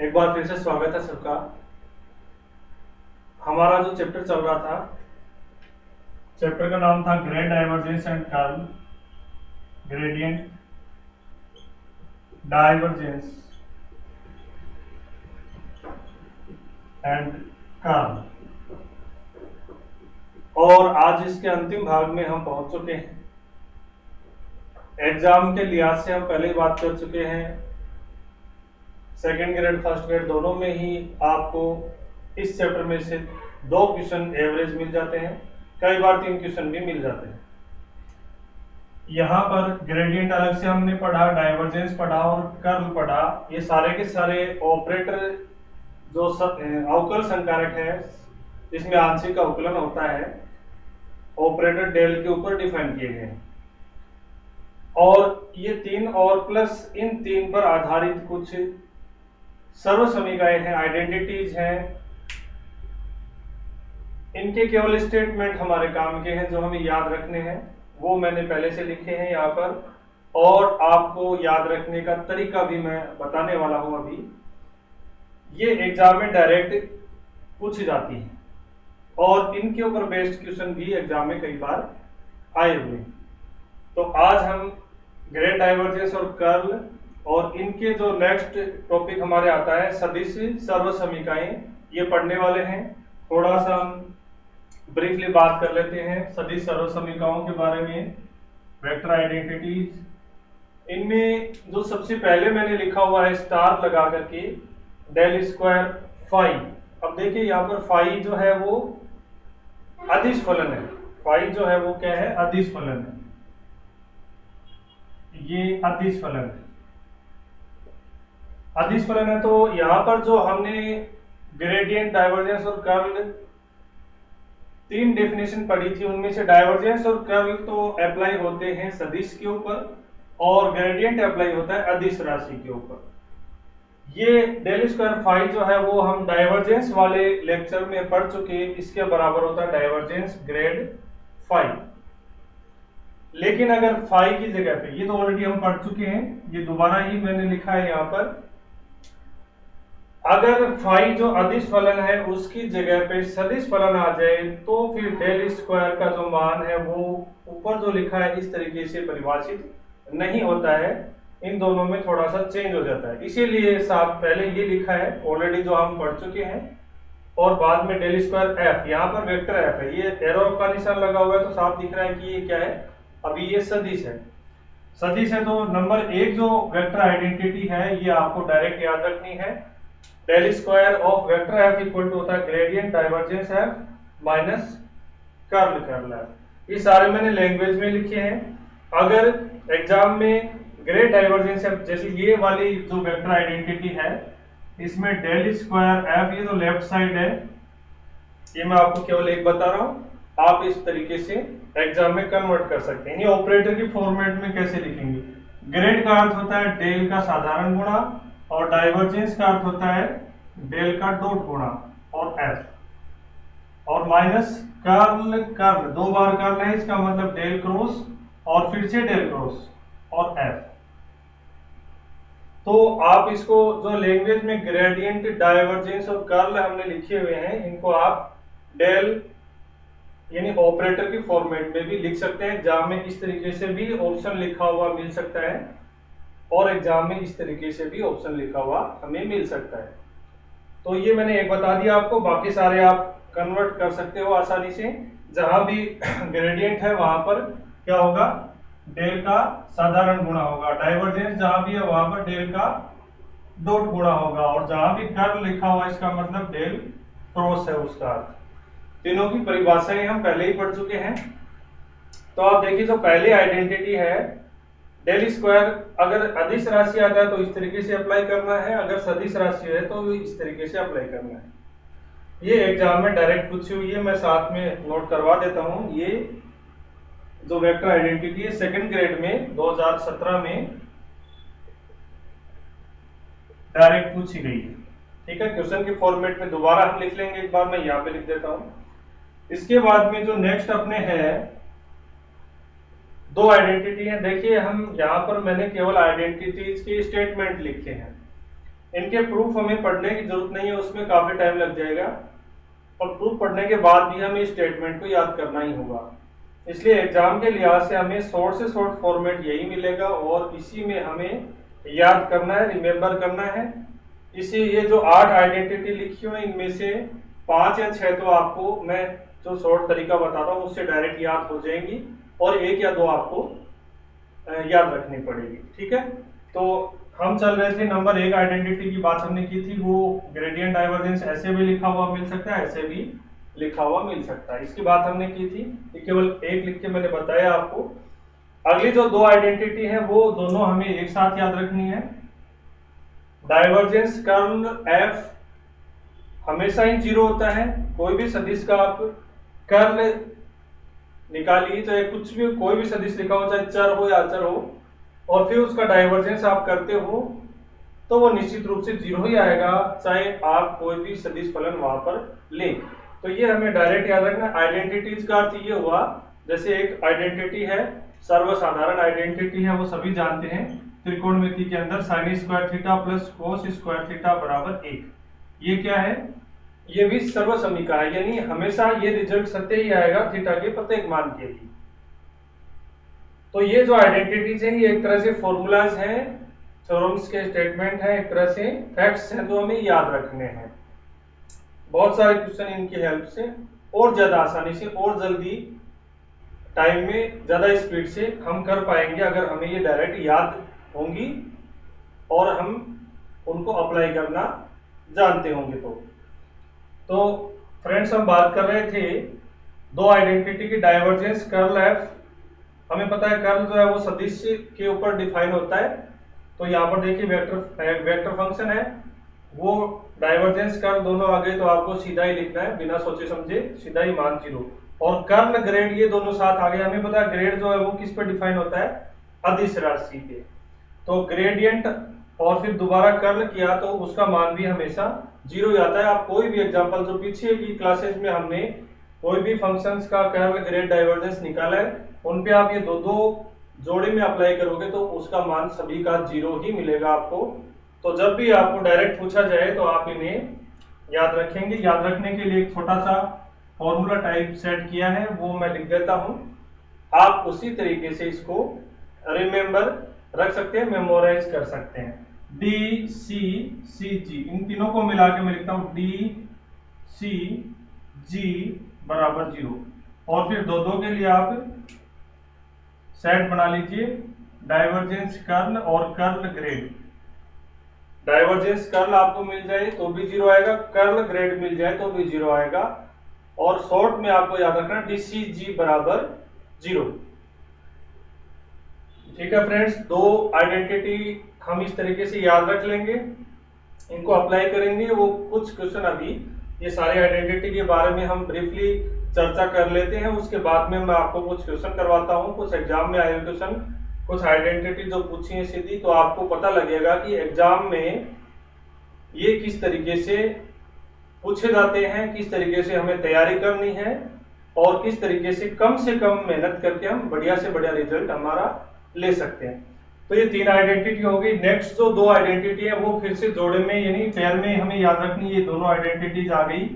एक बार फिर से स्वागत है सबका। हमारा जो चैप्टर चल रहा था, चैप्टर का नाम था grade divergence and curl, gradient divergence and curl. और आज इसके अंतिम भाग में हम पहुंच चुके हैं। एग्जाम के लिहाज से हम पहले ही बात कर चुके हैं, सेकेंड ग्रेड फर्स्ट ग्रेड दोनों में ही आपको इस चैप्टर में से 2 क्वेश्चन एवरेज मिल जाते हैं, कई बार 3 क्वेश्चन भी मिल जाते हैं। यहाँ पर ग्रेडियंट अलग से हमने पढ़ा, डाइवर्जेंस पढ़ा और कर्ल पढ़ा। ये सारे के सारे ऑपरेटर जो अवकल संकारक है जिसमें आंशिक अवकलन होता है, ऑपरेटर डेल के ऊपर डिफाइन किए गए हैं। और ये 3 और प्लस इन 3 पर आधारित कुछ सर्व समीकरण हैं, आइडेंटिटीज हैं। इनके केवल स्टेटमेंट हमारे काम के हैं जो हमें याद रखने हैं, वो मैंने पहले से लिखे हैं यहाँ पर, और आपको याद रखने का तरीका भी मैं बताने वाला हूं अभी। ये एग्जाम में डायरेक्ट पूछी जाती है और इनके ऊपर बेस्ड क्वेश्चन भी एग्जाम में कई बार आए हुए। तो आज हम ग्रेड डाइवर्जेंस और कर्ल और इनके जो नेक्स्ट टॉपिक हमारे आता है सदिश सर्व समीकरण, ये पढ़ने वाले हैं। थोड़ा सा हम ब्रीफली बात कर लेते हैं सदिश सर्व समीकरणों के बारे में, वेक्टर आइडेंटिटीज। इनमें जो सबसे पहले मैंने लिखा हुआ है स्टार लगा करके, डेल स्क्वायर फाई। अब देखिए यहाँ पर फाई जो है वो अदिश फलन है, फाई जो है वो क्या है, अदिश फलन है। ये अदिश फलन है, अदिश फलन है। तो यहाँ पर जो हमने ग्रेडियंट डाइवर्जेंस और कर्ल 3 डेफिनेशन पढ़ी थी, उनमें से डाइवर्जेंस और कर्ल तो अप्लाई होते हैं सदिश के ऊपर और ग्रेडियंट अप्लाई होता है अदिश राशि के ऊपर। ये डेल स्क्वायर फाई जो है वो हम डाइवर्जेंस वाले लेक्चर में पढ़ चुके हैं, इसके बराबर होता है डाइवर्जेंस ग्रेड फाई। लेकिन अगर फाई की जगह पे, ये तो ऑलरेडी हम पढ़ चुके हैं, ये दोबारा ही मैंने लिखा है यहाँ पर, अगर फाई जो अदिश फलन है उसकी जगह पे सदिश फलन आ जाए तो फिर डेल स्क्वायर का जो मान है वो ऊपर जो लिखा है इस तरीके से परिभाषित नहीं होता है, इन दोनों में थोड़ा सा चेंज हो जाता है। इसीलिए साथ पहले ये लिखा है ऑलरेडी जो हम पढ़ चुके हैं, और बाद में डेल स्क्वायर एफ, यहाँ पर वेक्टर एफ है, ये एरो का निशान लगा हुआ है तो साफ दिख रहा है कि ये क्या है, अभी ये सदिश है। सदिश है तो नंबर 1 जो वेक्टर आइडेंटिटी है ये आपको डायरेक्ट याद रखनी है, del square of vector F equal to होता है gradient divergence F minus curl curl F. ये सारे मैंने लैंग्वेज में लिखे हैं। अगर एग्जाम में ग्रेड डाइवर्जेंस एफ, जैसे ये वाली जो वेक्टर आइडेंटिटी है इसमें डेल स्क्वायर एफ, ये तो लेफ्ट साइड है, ये मैं आपको केवल एक बता रहा हूं, आप इस तरीके से एग्जाम में कन्वर्ट कर सकते हैं। ये ऑपरेटर की फॉर्मेट में कैसे लिखेंगे, ग्रेड का अर्थ होता है डेल का साधारण गुणा और डाइवर्जेंस का अर्थ होता है डेल का डॉट गुणा और एफ, और माइनस कर्ल कर्ल, 2 बार कर्ल है इसका मतलब डेल क्रॉस और फिर से डेल क्रॉस और एफ। तो आप इसको जो लैंग्वेज में ग्रेडियंट डाइवर्जेंस और कर्ल हमने लिखे हुए हैं, इनको आप डेल यानी ऑपरेटर की फॉर्मेट में भी लिख सकते हैं। एग्जाम में इस तरीके से भी ऑप्शन लिखा हुआ मिल सकता है और एग्जाम में इस तरीके से भी ऑप्शन लिखा हुआ हमें मिल सकता है। तो ये मैंने एक बता दिया आपको, बाकी सारे आप कन्वर्ट कर सकते हो आसानी से। जहां भी ग्रेडियंट है वहां पर क्या होगा, डेल का साधारण गुणा होगा, डाइवर्जेंस जहां भी है वहां पर डेल का डॉट गुणा होगा, और जहां भी कर्ल लिखा हुआ इसका मतलब डेल क्रॉस है उसका अर्थ। तीनों की परिभाषाएं हम पहले ही पढ़ चुके हैं। तो आप देखिए जो पहली आइडेंटिटी है डेल स्क्वायर, अगर अदिश राशि आता है तो इस तरीके से अप्लाई करना है, अगर सदिश राशि है तो इस तरीके से अप्लाई करना है। ये एग्जाम में डायरेक्ट पूछी हुई है, मैं साथ में नोट करवा देता हूं। ये जो वेक्टर आइडेंटिटी है सेकंड ग्रेड में 2017 में डायरेक्ट पूछी गई है। ठीक है, क्वेश्चन के फॉर्मेट में दोबारा हम लिख लेंगे, एक बार मैं यहाँ पे लिख देता हूं। इसके बाद में जो नेक्स्ट अपने है 2 आइडेंटिटी है। देखिए हम यहाँ पर मैंने केवल आइडेंटिटीज के स्टेटमेंट लिखे हैं, इनके प्रूफ हमें पढ़ने की जरूरत नहीं है, उसमें काफी टाइम लग जाएगा, और प्रूफ पढ़ने के बाद भी हमें स्टेटमेंट को याद करना ही होगा। इसलिए एग्जाम के लिहाज से हमें शॉर्ट से शॉर्ट फॉर्मेट यही मिलेगा और इसी में हमें याद करना है, रिमेम्बर करना है। इसी ये जो 8 आइडेंटिटी लिखी हुई इनमें से 5 या 6 तो आपको मैं जो शॉर्ट तरीका बताता हूँ उससे डायरेक्ट याद हो जाएंगी, और 1 या 2 आपको याद रखनी पड़ेगी। ठीक है, तो हम चल रहे थे नंबर 1 आइडेंटिटी की बात हमने की थी, वो ग्रेडियंट डाइवर्जेंस ऐसे भी लिखा हुआ मिल सकता है, ऐसे भी लिखा हुआ मिल सकता है, इसकी बात हमने की थी। ये केवल एक लिख के मैंने बताया आपको। अगली जो 2 आइडेंटिटी है वो दोनों हमें एक साथ याद रखनी है। डाइवर्जेंस कर्ल एफ हमेशा ही 0 होता है। कोई भी सदिश का आप कर्ल निकालिए, चाहे कुछ भी कोई भी सदिश लिखा हो, चाहे चर हो या अचर हो, और फिर उसका डाइवर्जेंस आप करते हो तो वो निश्चित रूप से 0 ही आएगा, चाहे आप कोई भी सदिश फलन वहां पर लें। तो ये हमें डायरेक्ट याद रखना। आइडेंटिटीज का अर्थ ये हुआ, जैसे एक आइडेंटिटी है, सर्वसाधारण आइडेंटिटी है, वो सभी जानते हैं, त्रिकोणमिति के अंदर sin square theta plus cos square theta बराबर 1। ये क्या है? ये भी सर्वसमीका है, यानी हमेशा ये रिजल्ट सत्य ही आएगा थीटा के प्रत्येक मान के लिए। तो ये जो आइडेंटिटीज हैं ये एक तरह से फॉर्मूलाज हैं, थ्योरम्स के स्टेटमेंट हैं, एक तरह से फैक्ट्स हैं जो हमें याद रखने हैं। बहुत सारे क्वेश्चन इनकी हेल्प से और ज्यादा आसानी से और जल्दी टाइम में ज्यादा स्पीड से हम कर पाएंगे अगर हमें ये डायरेक्ट याद होंगी और हम उनको अप्लाई करना जानते होंगे। तो फ्रेंड्स हम बात कर रहे थे 2 आइडेंटिटी की, डाइवर्जेंस कर्ल एफ। हमें पता है कर्ल जो है वो सदिश के ऊपर डिफाइन होता है। तो यहाँ पर देखिए वेक्टर फंक्शन है, वो डाइवर्जेंस कर्ल दोनों आ गए तो आपको सीधा ही लिखना है, बिना सोचे समझे सीधा ही मान 0। और कर्ल ग्रेड ये दोनों साथ आ गए। हमें पता है ग्रेड जो है वो किस पर डिफाइन होता है? अदिश राशि पे। तो ग्रेडियंट और फिर दोबारा कर्ल किया तो उसका मान भी हमेशा 0 ही आता है। आप कोई भी एग्जांपल जो पीछे की क्लासेस में हमने कोई भी फंक्शंस का कर्ल ग्रेड डाइवर्जेंस निकाला है, उन पे आप ये दो जोड़े में अप्लाई करोगे तो उसका मान सभी का 0 ही मिलेगा आपको। तो जब भी आपको डायरेक्ट पूछा जाए तो आप इन्हें याद रखेंगे। याद रखने के लिए एक छोटा सा फॉर्मूला टाइप सेट किया है, वो मैं लिख देता हूं। आप उसी तरीके से इसको रिमेंबर रख सकते हैं, मेमोराइज कर सकते हैं। डी सी सी जी, इन तीनों को मिला के मैं लिखता हूं डी सी जी बराबर 0। और फिर दो के लिए आप सेट बना लीजिए, डाइवर्जेंस कर्ल और कर्ल ग्रेड। डाइवर्जेंस कर्ल आपको मिल जाए तो भी 0 आएगा, कर्ल ग्रेड मिल जाए तो भी 0 आएगा। और शॉर्ट में आपको याद रखना डीसीजी बराबर 0। ठीक है फ्रेंड्स, 2 आइडेंटिटी हम इस तरीके से याद रख लेंगे, इनको अप्लाई करेंगे। वो कुछ क्वेश्चन अभी ये सारे आइडेंटिटी के बारे में हम ब्रीफली चर्चा कर लेते हैं, उसके बाद में मैं आपको कुछ क्वेश्चन करवाता हूं, कुछ एग्जाम में आए क्वेश्चन, कुछ आइडेंटिटी जो पूछी है सीधी, तो आपको पता लगेगा कि एग्जाम में ये किस तरीके से पूछे जाते हैं, किस तरीके से हमें तैयारी करनी है और किस तरीके से कम मेहनत करके हम बढ़िया से बढ़िया रिजल्ट हमारा ले सकते हैं। तो ये 3 आइडेंटिटी हो गई। नेक्स्ट जो 2 आइडेंटिटी है वो फिर से जोड़े में यानी पेयर में हमें याद रखनी, ये दोनों आइडेंटिटीज आ गई।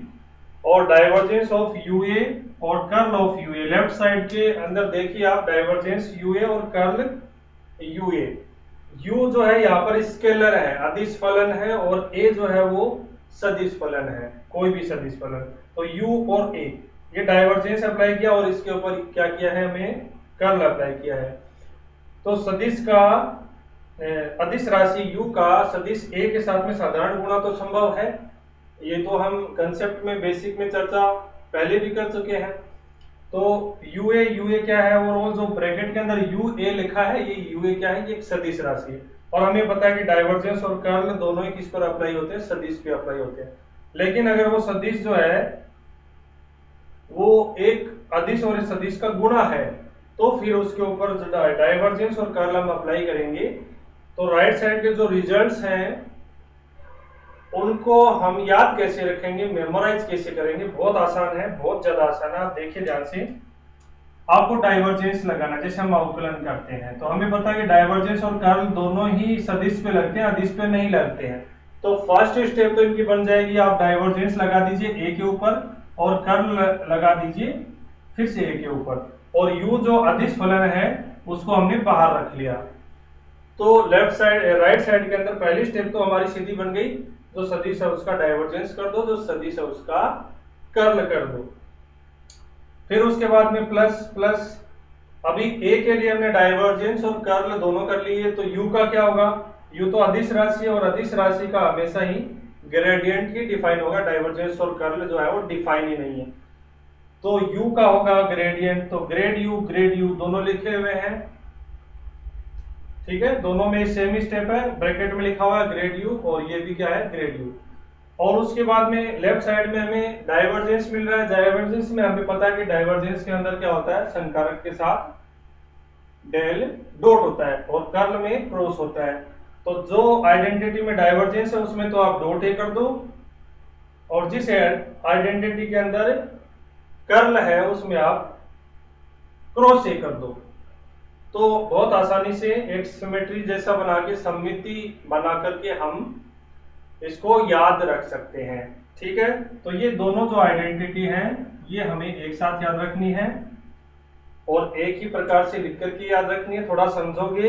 और डाइवर्जेंस ऑफ यूए और curl of u A, left side के अंदर देखिए आप डाइवर्जेंस यूए और कर्ल यूए। यू जो है यहाँ पर स्केलर है, अदिश फलन है, और ए जो है वो सदिश फलन है, कोई भी सदिश फलन। तो यू और ए, ये डाइवर्जेंस अप्लाई किया और इसके ऊपर क्या किया है, हमें कर्ल अप्लाई किया है। तो सदिश का अदिश राशि u का सदिश a के साथ में साधारण गुणा तो संभव है, ये तो हम कंसेप्ट में बेसिक में चर्चा पहले भी कर चुके हैं। तो ua क्या है, और जो ब्रैकेट के अंदर ua लिखा है, ये ua क्या है, ये एक सदिश राशि है। और हमें पता है कि डाइवर्जेंस और कर्ल दोनों ही किस पर अप्लाई होते हैं, सदिश पे अप्लाई होते हैं। लेकिन अगर वो सदिश जो है वो एक अदिश और सदिश का गुणा है तो फिर उसके ऊपर डाइवर्जेंस और कर्ल हम अप्लाई करेंगे। तो राइट साइड के जो रिजल्ट्स हैं उनको हम याद कैसे रखेंगे, मेमोराइज कैसे करेंगे, बहुत आसान है, बहुत ज्यादा आसान है। आप देखिए ध्यान से, आपको डाइवर्जेंस लगाना, जैसे हम अवकलन करते हैं तो हमें पता है कि डाइवर्जेंस और कर्ल दोनों ही सदिश पे लगते हैं, अदिश पे नहीं लगते हैं। तो फर्स्ट स्टेप तो इनकी बन जाएगी, आप डाइवर्जेंस लगा दीजिए ए के ऊपर और कर्ल लगा दीजिए फिर से ए के ऊपर, और यू जो अदिश फलन है उसको हमने बाहर रख लिया। तो लेफ्ट साइड राइट साइड के अंदर पहली स्टेप तो हमारी सीधी बन गई, जो सदिश है उसका डाइवर्जेंस कर दो, जो सदिश है उसका कर्ल कर दो। फिर उसके बाद में प्लस प्लस, अभी ए के लिए हमने डाइवर्जेंस और कर्ल दोनों कर लिए, तो यू का क्या होगा, यू तो अदिश राशि है और अदिश राशि का हमेशा ही ग्रेडियंट ही डिफाइन होगा, डाइवर्जेंस और कर्ल जो है वो डिफाइन ही नहीं है। तो u का होगा ग्रेडियंट, तो ग्रेड यू दोनों लिखे हुए हैं, ठीक है, दोनों में सेम ही स्टेप है, ब्रैकेट में लिखा हुआ है ग्रेड यू और ये भी क्या है ग्रेड यू। और उसके बाद में लेफ्ट साइड में हमें डाइवर्जेंस मिल रहा है, डाइवर्जेंस में हमें पता है कि डाइवर्जेंस के अंदर क्या होता है, संकारक के साथ डेल डॉट होता है और कर्ल में क्रॉस होता है। तो जो आइडेंटिटी में डाइवर्जेंस है उसमें तो आप डॉट ए कर दो, और जिस आइडेंटिटी के अंदर कर्ल है उसमें आप क्रॉस ए कर दो। तो बहुत आसानी से एक सिमेट्री जैसा बना के सममिति बना करके हम इसको याद रख सकते हैं, ठीक है। तो ये दोनों जो आइडेंटिटी हैं ये हमें एक साथ याद रखनी है और एक ही प्रकार से लिख करके याद रखनी है, थोड़ा समझोगे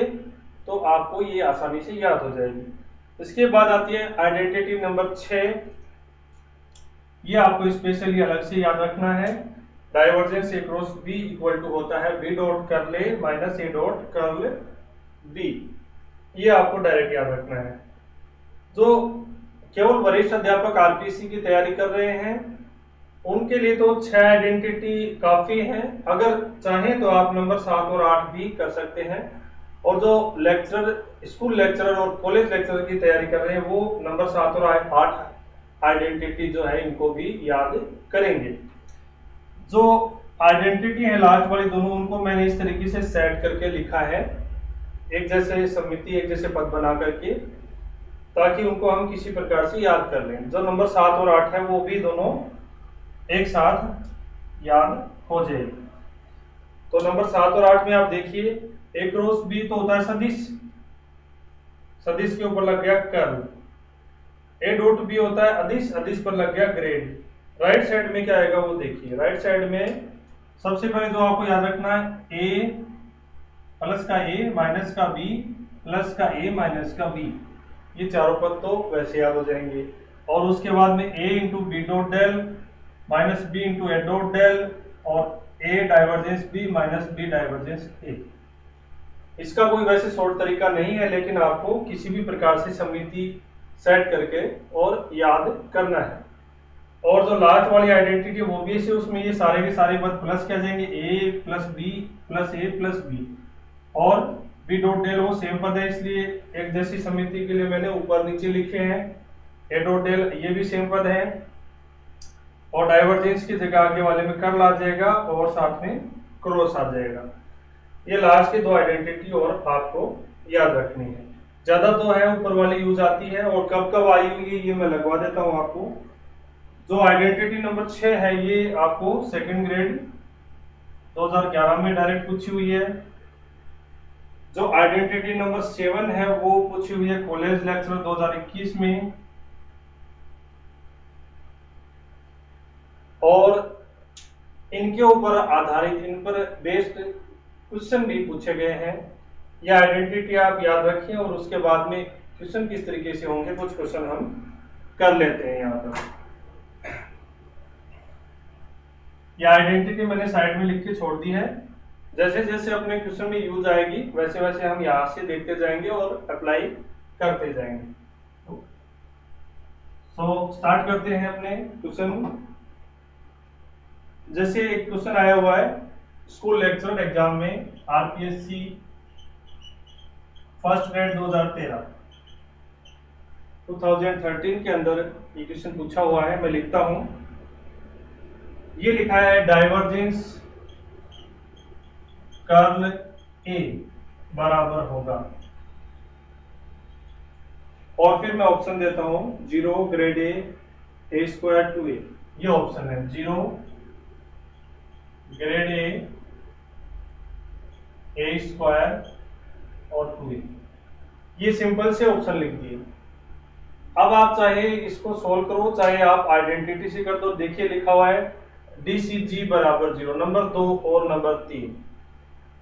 तो आपको ये आसानी से याद हो जाएगी। इसके बाद आती है आइडेंटिटी नंबर 6, ये आपको स्पेशली अलग से याद रखना है। Divergence A cross B equal to होता है B dot curl A minus A dot curl B, ये आपको डायरेक्ट याद रखना है। जो केवल वरिष्ठ अध्यापक आरपीसी की तैयारी कर रहे हैं उनके लिए तो 6 आइडेंटिटी काफी हैं, अगर चाहें तो आप नंबर 7 और 8 भी कर सकते हैं। और जो लेक्चरर, स्कूल लेक्चरर और कॉलेज लेक्चरर की तैयारी कर रहे हैं वो नंबर 7 और 8 आइडेंटिटी जो है इनको भी याद करेंगे। जो आइडेंटिटी है लास्ट वाली दोनों, उनको मैंने इस तरीके से सेट करके लिखा है, एक जैसे समिति एक जैसे पद बना करके, ताकि उनको हम किसी प्रकार से याद कर लें। जो नंबर 7 और 8 है वो भी दोनों एक साथ याद हो जाएगी। तो नंबर 7 और 8 में आप देखिए, ए क्रॉस बी तो होता है सदिश, सदिश के ऊपर लग गया कर्ल, ए डॉट बी होता है अदिश, अदिश पर लग गया ग्रेड। राइट साइड में क्या आएगा वो देखिए, राइट साइड में सबसे पहले जो आपको याद रखना है ए प्लस का ए माइनस का बी प्लस का ए माइनस का बी, ये चारों पद तो वैसे याद हो जाएंगे। और उसके बाद में A into B dot del minus B into A dot del और A divergence B minus B divergence A. इसका कोई वैसे शॉर्ट तरीका नहीं है, लेकिन आपको किसी भी प्रकार से समिति सेट करके और याद करना है। और जो लास्ट वाली आइडेंटिटी वो भी इसे, उसमें ये सारे के सारे पद प्लस क्या जाएंगे, ए प्लस बी प्लस ए प्लस बी, और बी डॉट डेल वो सेम पद है इसलिए एक जैसी समिति के लिए मैंने ऊपर नीचे लिखे हैं। ए डॉट डेल ये भी सेम पद है, और डाइवर्जेंस की जगह आगे वाले में कर्ल आ जाएगा और साथ में क्रॉस आ जाएगा। ये लास्ट की दो आइडेंटिटी और आपको याद रखनी है। ज्यादा तो है ऊपर वाली यूज आती है, और कब कब आई हुई ये मैं लगवा देता हूं आपको। जो आइडेंटिटी नंबर 6 है ये आपको सेकंड ग्रेड 2011 में डायरेक्ट पूछी हुई है। जो आइडेंटिटी नंबर 7 है वो पूछी हुई है कॉलेज लेक्चर 2021 में, और इनके ऊपर आधारित, इन पर बेस्ड क्वेश्चन भी पूछे गए हैं। यह आइडेंटिटी आप याद रखें और उसके बाद में क्वेश्चन किस तरीके से होंगे कुछ क्वेश्चन हम कर लेते हैं। यहाँ पर यह आइडेंटिटी मैंने साइड में लिख के छोड़ दी है, जैसे जैसे अपने क्वेश्चन में यूज आएगी वैसे वैसे हम यहाँ से देखते जाएंगे और अप्लाई करते जाएंगे। स्टार्ट करते हैं अपने क्वेश्चन। जैसे एक क्वेश्चन आया हुआ है स्कूल लेक्चर एग्जाम में आरपीएससी फर्स्ट ग्रेड 2013 के अंदर ये क्वेश्चन पूछा हुआ है। मैं लिखता हूं, ये लिखा है डाइवर्जेंस कर्ल ए बराबर होगा, और फिर मैं ऑप्शन देता हूं 0 ग्रेड ए स्क्वायर टू ए, ये ऑप्शन है 0 ग्रेड ए स्क्वायर और 2a, ये सिंपल से ऑप्शन लिख दिए। अब आप चाहे इसको सोल्व करो, चाहे आप आइडेंटिटी से कर दो। देखिए लिखा हुआ है DCG बराबर 0, नंबर 2 और नंबर 3।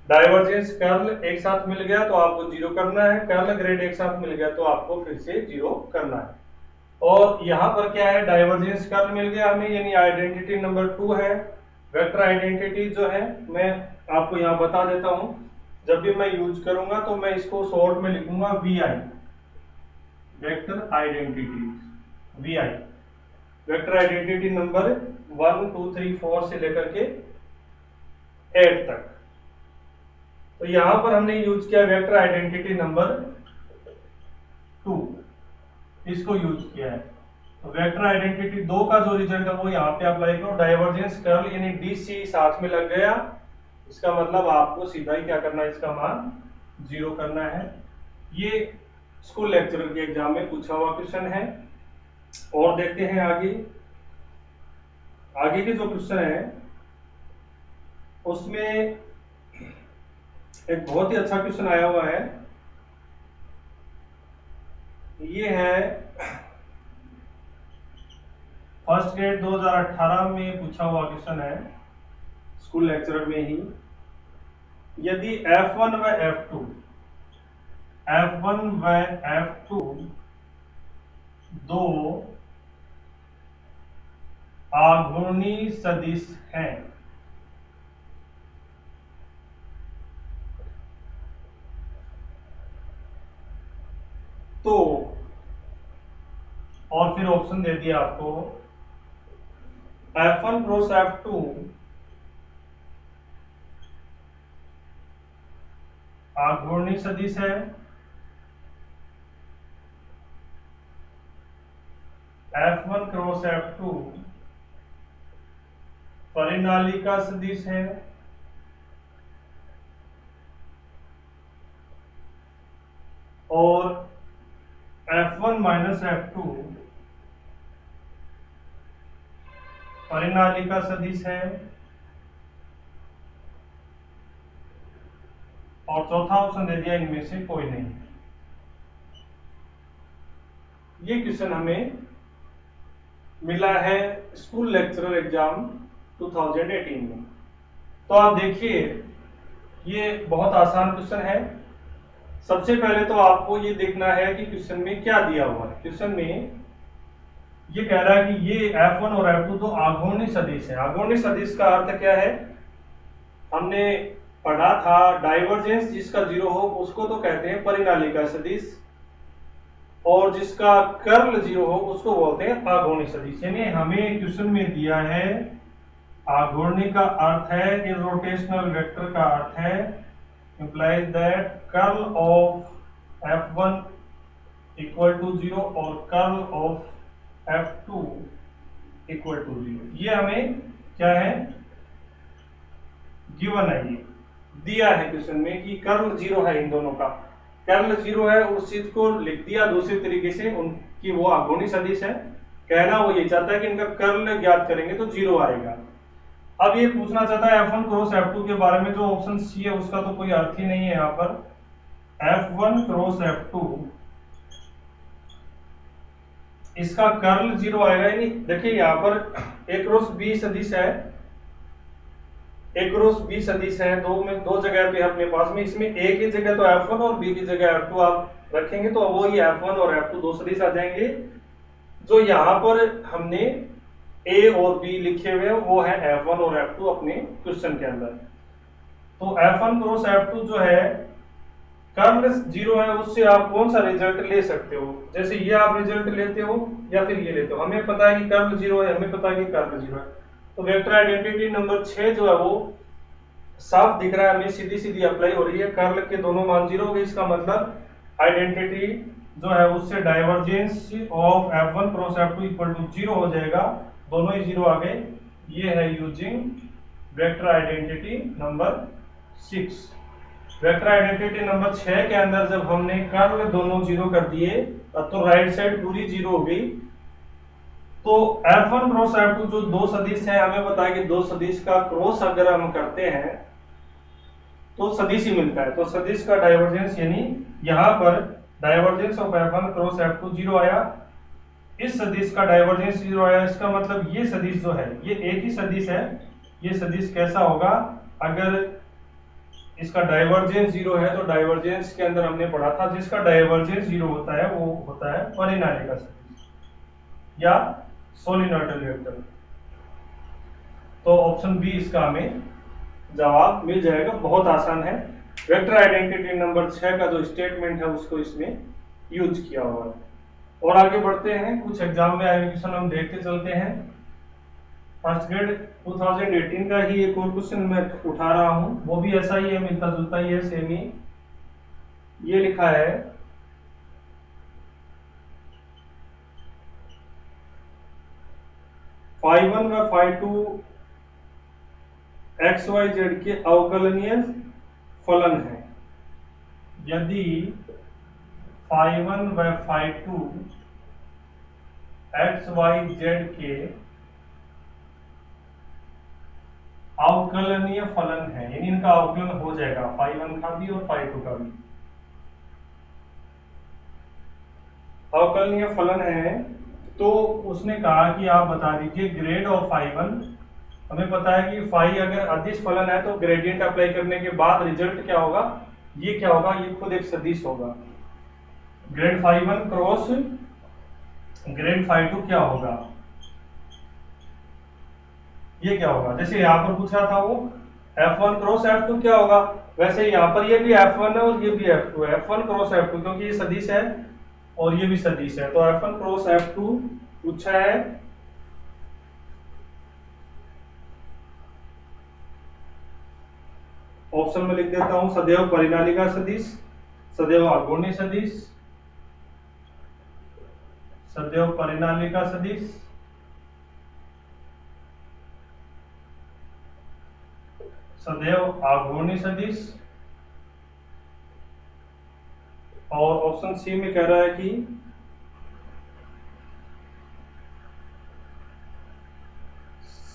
डाइवर्जेंस कर्ल एक साथ मिल गया तो आपको 0 करना है, कर्ल ग्रेड एक साथ मिल गया तो आपको फिर से 0 करना है। और यहाँ पर क्या है, डाइवर्जेंस कर्ल मिल गया हमें, यानी आइडेंटिटी नंबर 2 है। वेक्टर आइडेंटिटी जो है मैं आपको यहाँ बता देता हूँ, जब भी मैं यूज करूंगा तो मैं इसको शॉर्ट में लिखूंगा VI, vector identity VI। Vector identity number 1 2 3 4 से लेकर के 8 तक। तो यहां पर हमने यूज किया वेक्टर आइडेंटिटी नंबर 2, इसको यूज किया है। तो वेक्टर आइडेंटिटी 2 का जो रिजल्ट है वो यहाँ पे अप्लाई करो। डाइवर्जेंस कर्ल यानी DC साथ में लग गया, इसका मतलब आपको सीधा ही क्या करना है, इसका मान 0 करना है। ये स्कूल लेक्चरर के एग्जाम में पूछा हुआ क्वेश्चन है। और देखते हैं आगे, आगे के जो क्वेश्चन है उसमें एक बहुत ही अच्छा क्वेश्चन आया हुआ है। ये है फर्स्ट ग्रेड 2018 में पूछा हुआ क्वेश्चन है, स्कूल लेक्चरर में ही। यदि F1 व F2 दो आघूर्णी सदिश हैं, तो और फिर ऑप्शन दे दिया आपको F1 क्रॉस F2 आघूर्णी सदिश है, F1 क्रॉस F2 परिनालिका सदिश है, और F1 माइनस F2 परिनालिका सदिश है, और चौथा ऑप्शन दे दिया इनमें से कोई नहीं। ये क्वेश्चन हमें मिला है स्कूल लेक्चरर एग्जाम 2018 में। तो आप देखिए ये बहुत आसान क्वेश्चन है। सबसे पहले तो आपको ये देखना है कि क्वेश्चन में क्या दिया हुआ है। क्वेश्चन में ये कह रहा है कि ये F1 और F2 दो आघूर्णी सदिश है। आघूर्णी सदिश का अर्थ क्या है, हमने पढ़ा था डाइवर्जेंस जिसका 0 हो उसको तो कहते हैं परिनालिका सदिश, और जिसका कर्ल 0 हो उसको बोलते हैं आघूर्णी सदिश। यानी हमें क्वेश्चन में दिया है आघूर्णी का अर्थ है, इरोटेशनल वेक्टर का अर्थ है implies that curl of F1 equal to 0 और curl of F2 equal to 0। ये हमें क्या है, गिवन है, ये दिया है क्वेश्चन में कि कर्ल 0 है, इन दोनों का कर्ल 0 है। उस चीज को लिख दिया दूसरी तरीके से उनकी वो आघूर्णी सदिश है। कहना वो ये चाहता है कि इनका कर्ल ज्ञात करेंगे तो 0 आएगा। अब ये पूछना चाहता है F1 क्रॉस F2 के बारे में, जो ऑप्शन सी है उसका तो कोई अर्थ ही नहीं है यहाँ पर। F1 क्रॉस F2 इसका कर्ल 0 आएगा ही नहीं। देखिए यहाँ पर A क्रॉस B सदिश है, A क्रॉस B सदिश है, दो जगह पे अपने पास में। इसमें A की जगह तो F1 और B की जगह F2 आप रखेंगे तो वो ही F1 और F2 दो सदिश आ जाएंगे। जो यहाँ पर हमने A और B लिखे हुए वो है F1 और F2 अपने क्वेश्चन के अंदर। तो F1 क्रॉस F2 जो है कर्ल 0 है, उससे आप कौन सा रिजल्ट ले सकते हो, जैसे ये आप रिजल्ट लेते हो या फिर ये लेते हो। हमें पता है कि कर्ल 0 है, हमें पता है कि कर्ल 0 है। तो वेक्टर आइडेंटिटी नंबर 6 जो है वो साफ दिख रहा है, हमें सीधी सीधी अप्लाई हो रही है। कर्ल के दोनों मान 0 हो गए, इसका मतलब आइडेंटिटी जो है उससे divergence of F1 cross F2 equal to 0 हो जाएगा, दोनों ही 0 आ गए। ये है using vector identity number 6। Vector identity number 6 के अंदर जब हमने कर्ल दोनों 0 कर दिए तो राइट साइड पूरी 0 हो गई। तो F1 क्रॉस F2 जो दो सदिश है, हमें पता है कि दो सदिश का क्रॉस अगर हम करते हैं तो सदिश ही मिलता है। तो सदिश का डाइवर्जेंस यानी यहाँ पर divergence of F1 cross F2 0 आया, इस सदिश का डाइवर्जेंस 0 आया, इसका मतलब ये सदिश जो है ये एक ही सदिश है। ये सदिश कैसा होगा, अगर इसका डाइवर्जेंस 0 है तो डाइवर्जेंस के अंदर हमने पढ़ा था जिसका डाइवर्जेंस 0 होता है वो होता है परिनालिका सदिश या सोलिनॉइडल वेक्टर। तो ऑप्शन बी इसका हमें जवाब मिल जाएगा, बहुत आसान है। वेक्टर आइडेंटिटी नंबर 6 का जो स्टेटमेंट है उसको इसमें यूज किया हुआ है। और आगे बढ़ते हैं, कुछ एग्जाम में आए क्वेश्चन हम देखते चलते हैं। फर्स्ट ग्रेड 2018 का ही एक और क्वेश्चन मैं उठा रहा हूं, वो भी ऐसा ही है, मिलता जुलता ही है, सेम ही। ये लिखा है φ1 व φ2 XYZ के अवकलनीय फलन है। यदि φ1 व φ2 XYZ के अवकलनीय फलन है, यानी इनका अवकलन हो जाएगा φ1 का भी और φ2 का भी। अवकलनीय फलन है तो उसने कहा कि आप बता दीजिए ग्रेड ऑफ φ1। हमें पता है कि फाई अगर अदिश फलन है तो ग्रेडियंट अप्लाई करने के बाद रिजल्ट क्या होगा, ये क्या होगा, ये खुद एक सदिश होगा। ग्रेड φ1 क्रॉस ग्रेड φ2 क्या होगा, ये क्या होगा। जैसे यहाँ पर पूछा था वो f1 क्रॉस f2 क्या होगा, वैसे यहाँ पर ये भी f1 है और ये भी f2 है। f1 क्रॉस f2 क्योंकि ये सदिश है और ये भी सदिश है, तो f1 क्रॉस f2 पूछा है। ऑप्शन में लिख देता हूं सदैव परिनालिका सदिश, सदैव आघूर्णी सदिश, सदैव परिनालिका सदिश, सदैव आघूर्णी सदिश, और ऑप्शन सी में कह रहा है कि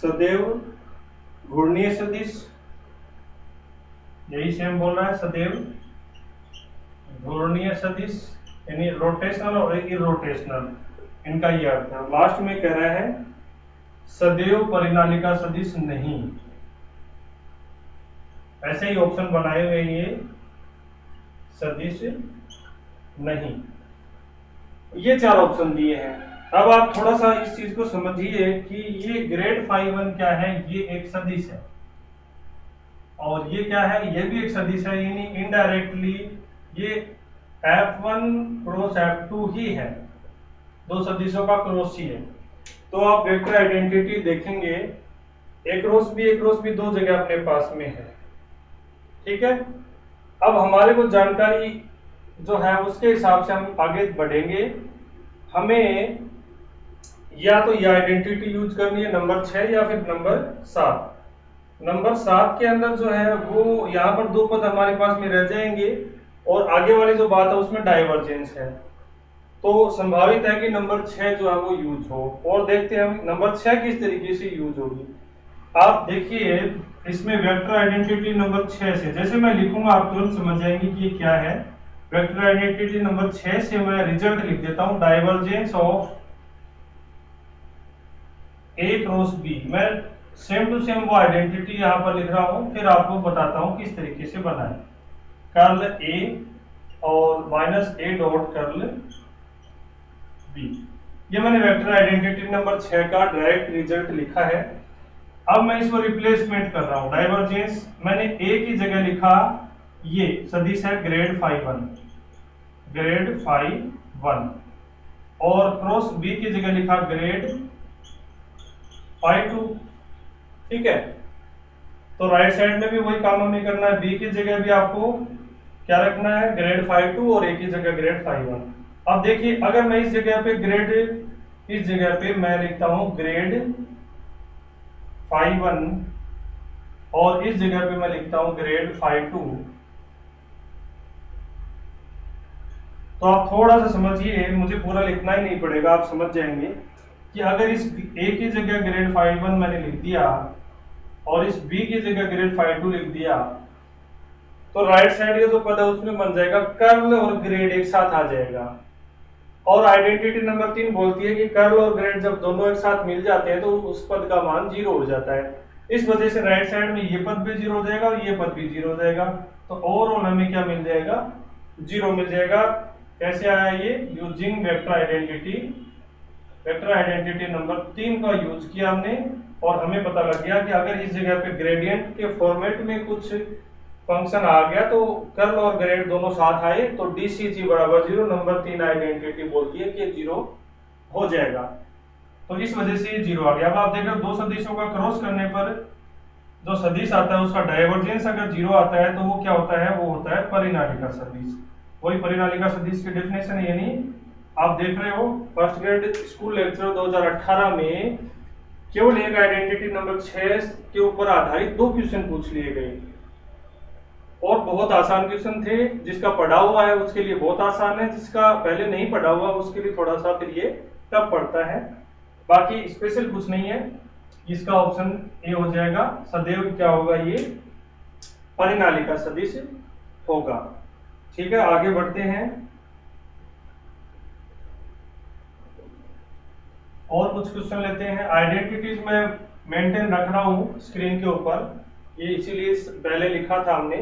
सदैव घूर्णीय सदिश। यही सेम बोल रहा है, सदैव घूर्णीय सदिश, यानी रोटेशनल और इरोटेशनल, इनका ये अर्थ है। लास्ट में कह रहा है सदैव परिनालिका सदिश नहीं। ऐसे ही ऑप्शन बनाए हुए ये सदिश नहीं, ये चार ऑप्शन दिए हैं। अब आप थोड़ा सा इस चीज को समझिए कि ये ग्रेड φ1 क्या है, ये एक सदिश है और ये क्या है, ये भी एक सदिश है, यानी इनडायरेक्टली ये f1 क्रॉस f2 ही है, दो सदिशों का क्रॉस ही है। तो आप वेक्टर आइडेंटिटी देखेंगे, एक क्रॉस भी दो जगह अपने पास में है, ठीक है। अब हमारे को जानकारी जो है उसके हिसाब से हम आगे बढ़ेंगे। हमें या तो ये आइडेंटिटी यूज करनी है नंबर 6 या फिर नंबर 7। नंबर 7 के अंदर जो है वो यहाँ पर दो पद हमारे पास में रह जाएंगे और आगे वाली जो बात है उसमें डाइवर्जेंस है, तो संभावित है कि नंबर 6 जो है वो यूज हो। और देखते हैं हम नंबर 6 किस तरीके से यूज होगी। आप देखिए इसमें वेक्टर आइडेंटिटी नंबर 6 से, जैसे मैं लिखूंगा आप तुरंत समझ जाएंगे कि ये क्या है। वेक्टर आइडेंटिटी नंबर 6 से मैं रिजल्ट लिख देता हूं, divergence of A cross B. मैं सेम टू सेम वो आइडेंटिटी यहां पर लिख रहा हूं, फिर आपको बताता हूं किस तरीके से बनाए। कर्ल ए और minus A dot curl B, ये मैंने वेक्टर आइडेंटिटी नंबर 6 का डायरेक्ट रिजल्ट लिखा है। अब मैं इसको रिप्लेसमेंट कर रहा हूं, डाइवर्जेंस मैंने ए की जगह लिखा, ये सदिश है ग्रेड φ1, ग्रेड φ1, और क्रॉस बी की जगह लिखा ग्रेड φ2, ठीक है। तो राइट साइड में भी वही काम हमें करना है, बी की जगह भी आपको क्या रखना है, ग्रेड φ2, और ए की जगह ग्रेड φ1। अब देखिए अगर मैं इस जगह पे ग्रेड, इस जगह पे मैं लिखता हूं ग्रेड φ1 और इस जगह पे मैं लिखता हूं ग्रेड φ2, तो आप थोड़ा सा समझिए, मुझे पूरा लिखना ही नहीं पड़ेगा, आप समझ जाएंगे कि अगर इस ए की जगह ग्रेड φ1 मैंने लिख दिया और इस बी की जगह ग्रेड φ2 लिख दिया, तो राइट साइड का जो पद है उसमें बन जाएगा कर्ल और ग्रेड एक साथ आ जाएगा। और आइडेंटिटी नंबर 3 बोलती है कि कर्ल और ग्रेड जब दोनों एक साथ मिल जाते हैं तो उस पद का मान 0 हो जाता है। इस वजह से राइट साइड में ये पद भी 0 हो जाएगा और ये पद भी 0 हो जाएगा। तो ओवरऑल हमें क्या मिल जाएगा, 0 मिल जाएगा। कैसे आया ये, using vector identity. Vector identity number 3 का यूज किया हमने और हमें पता लग गया कि अगर इस जगह पे ग्रेडियंट के फॉर्मेट में कुछ फंक्शन आ गया तो कर्ल और ग्रेड दोनों साथ आए तो डीसीजी बराबर 0, नंबर 3 आइडेंटिटी बोलती है कि 0 हो जाएगा। तो इस वजह से ये 0 आ गया। अब आप देख रहे हो दो सदिशों का क्रॉस करने पर जो सदिश आता है उसका डाइवर्जेंस अगर 0 आता है तो वो क्या होता है, वो होता है परिनालिका सदिश। वही परिनालिका सदिश की डेफिनेशन है। यानी आप देख रहे हो फर्स्ट ग्रेड स्कूल लेक्चर 2018 में केवल एक आइडेंटिटी नंबर 6 के ऊपर आधारित 2 क्वेश्चन पूछ लिए गए और बहुत आसान क्वेश्चन थे। जिसका पढ़ा हुआ है उसके लिए बहुत आसान है, जिसका पहले नहीं पढ़ा हुआ उसके लिए थोड़ा सा फिर ये टफ पड़ता है। बाकी स्पेशल कुछ नहीं है। इसका ऑप्शन ए हो जाएगा। सदैव क्या होगा, ये परिनालिका सदिश होगा। ठीक है, आगे बढ़ते हैं और कुछ क्वेश्चन लेते हैं। आइडेंटिटीज में मेंटेन रख रहा हूं स्क्रीन के ऊपर, ये इसीलिए पहले लिखा था हमने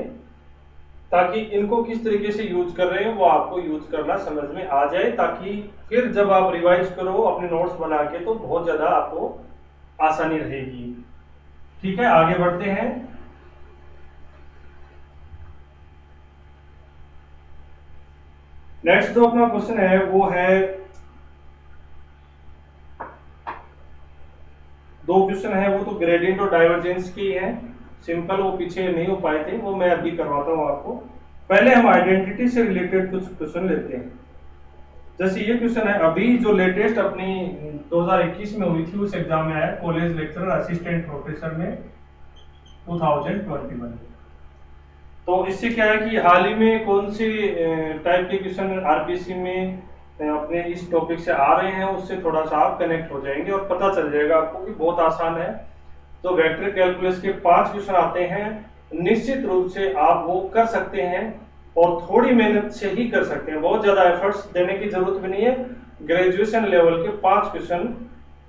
ताकि इनको किस तरीके से यूज कर रहे हैं वो आपको यूज करना समझ में आ जाए, ताकि फिर जब आप रिवाइज करो अपने नोट्स बना के तो बहुत ज्यादा आपको आसानी रहेगी। ठीक है, आगे बढ़ते हैं। नेक्स्ट जो अपना क्वेश्चन है वो है, दो क्वेश्चन है वो तो ग्रेडियंट और डाइवर्जेंस की है। सिंपल, वो पीछे नहीं हो पाए थे, वो मैं अभी करवाता हूं आपको। पहले हम आइडेंटिटी से रिलेटेड कुछ क्वेश्चन लेते हैं। जैसे ये क्वेश्चन है अभी जो लेटेस्ट अपनी 2021 में हुई थी उस एग्जाम में आया, कॉलेज लेक्चरर असिस्टेंट प्रोफेसर में 2021। तो इससे क्या है कि हाल ही में कौन सी टाइप के क्वेश्चन आरपीसी में अपने इस टॉपिक से आ रहे हैं उससे थोड़ा सा आप कनेक्ट हो जाएंगे और पता चल जाएगा आपको कि बहुत आसान है। तो वेक्टर कैलकुलस के 5 क्वेश्चन आते हैं, निश्चित रूप से आप वो कर सकते हैं और थोड़ी मेहनत से ही कर सकते हैं, बहुत ज्यादा एफर्ट्स देने की जरूरत भी नहीं है। ग्रेजुएशन लेवल के 5 क्वेश्चन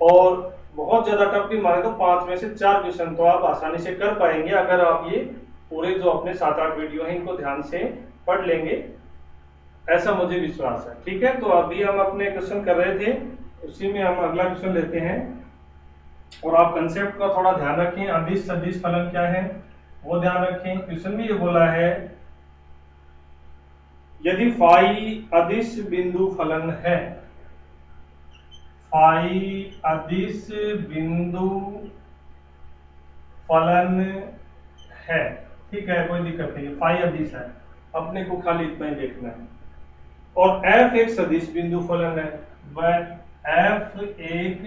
और बहुत ज्यादा टफ भी माने तो 5 में से 4 क्वेश्चन तो आप आसानी से कर पाएंगे अगर आप ये पूरे जो अपने 7-8 वीडियो हैं इनको ध्यान से पढ़ लेंगे, ऐसा मुझे विश्वास है। ठीक है, तो अभी हम अपने क्वेश्चन कर रहे थे, उसी में हम अगला क्वेश्चन लेते हैं और आप कंसेप्ट का थोड़ा ध्यान रखें। अदिश सदिश फलन क्या है वो ध्यान रखें। क्वेश्चन में ये बोला है यदि फाई अदिश बिंदु फलन है, फाई अदिश बिंदु फलन है, ठीक है, कोई दिक्कत नहीं है, फाई अदिश है, अपने को खाली इतना ही देखना है। और एफ एक सदिश बिंदु फलन है, वह एफ एक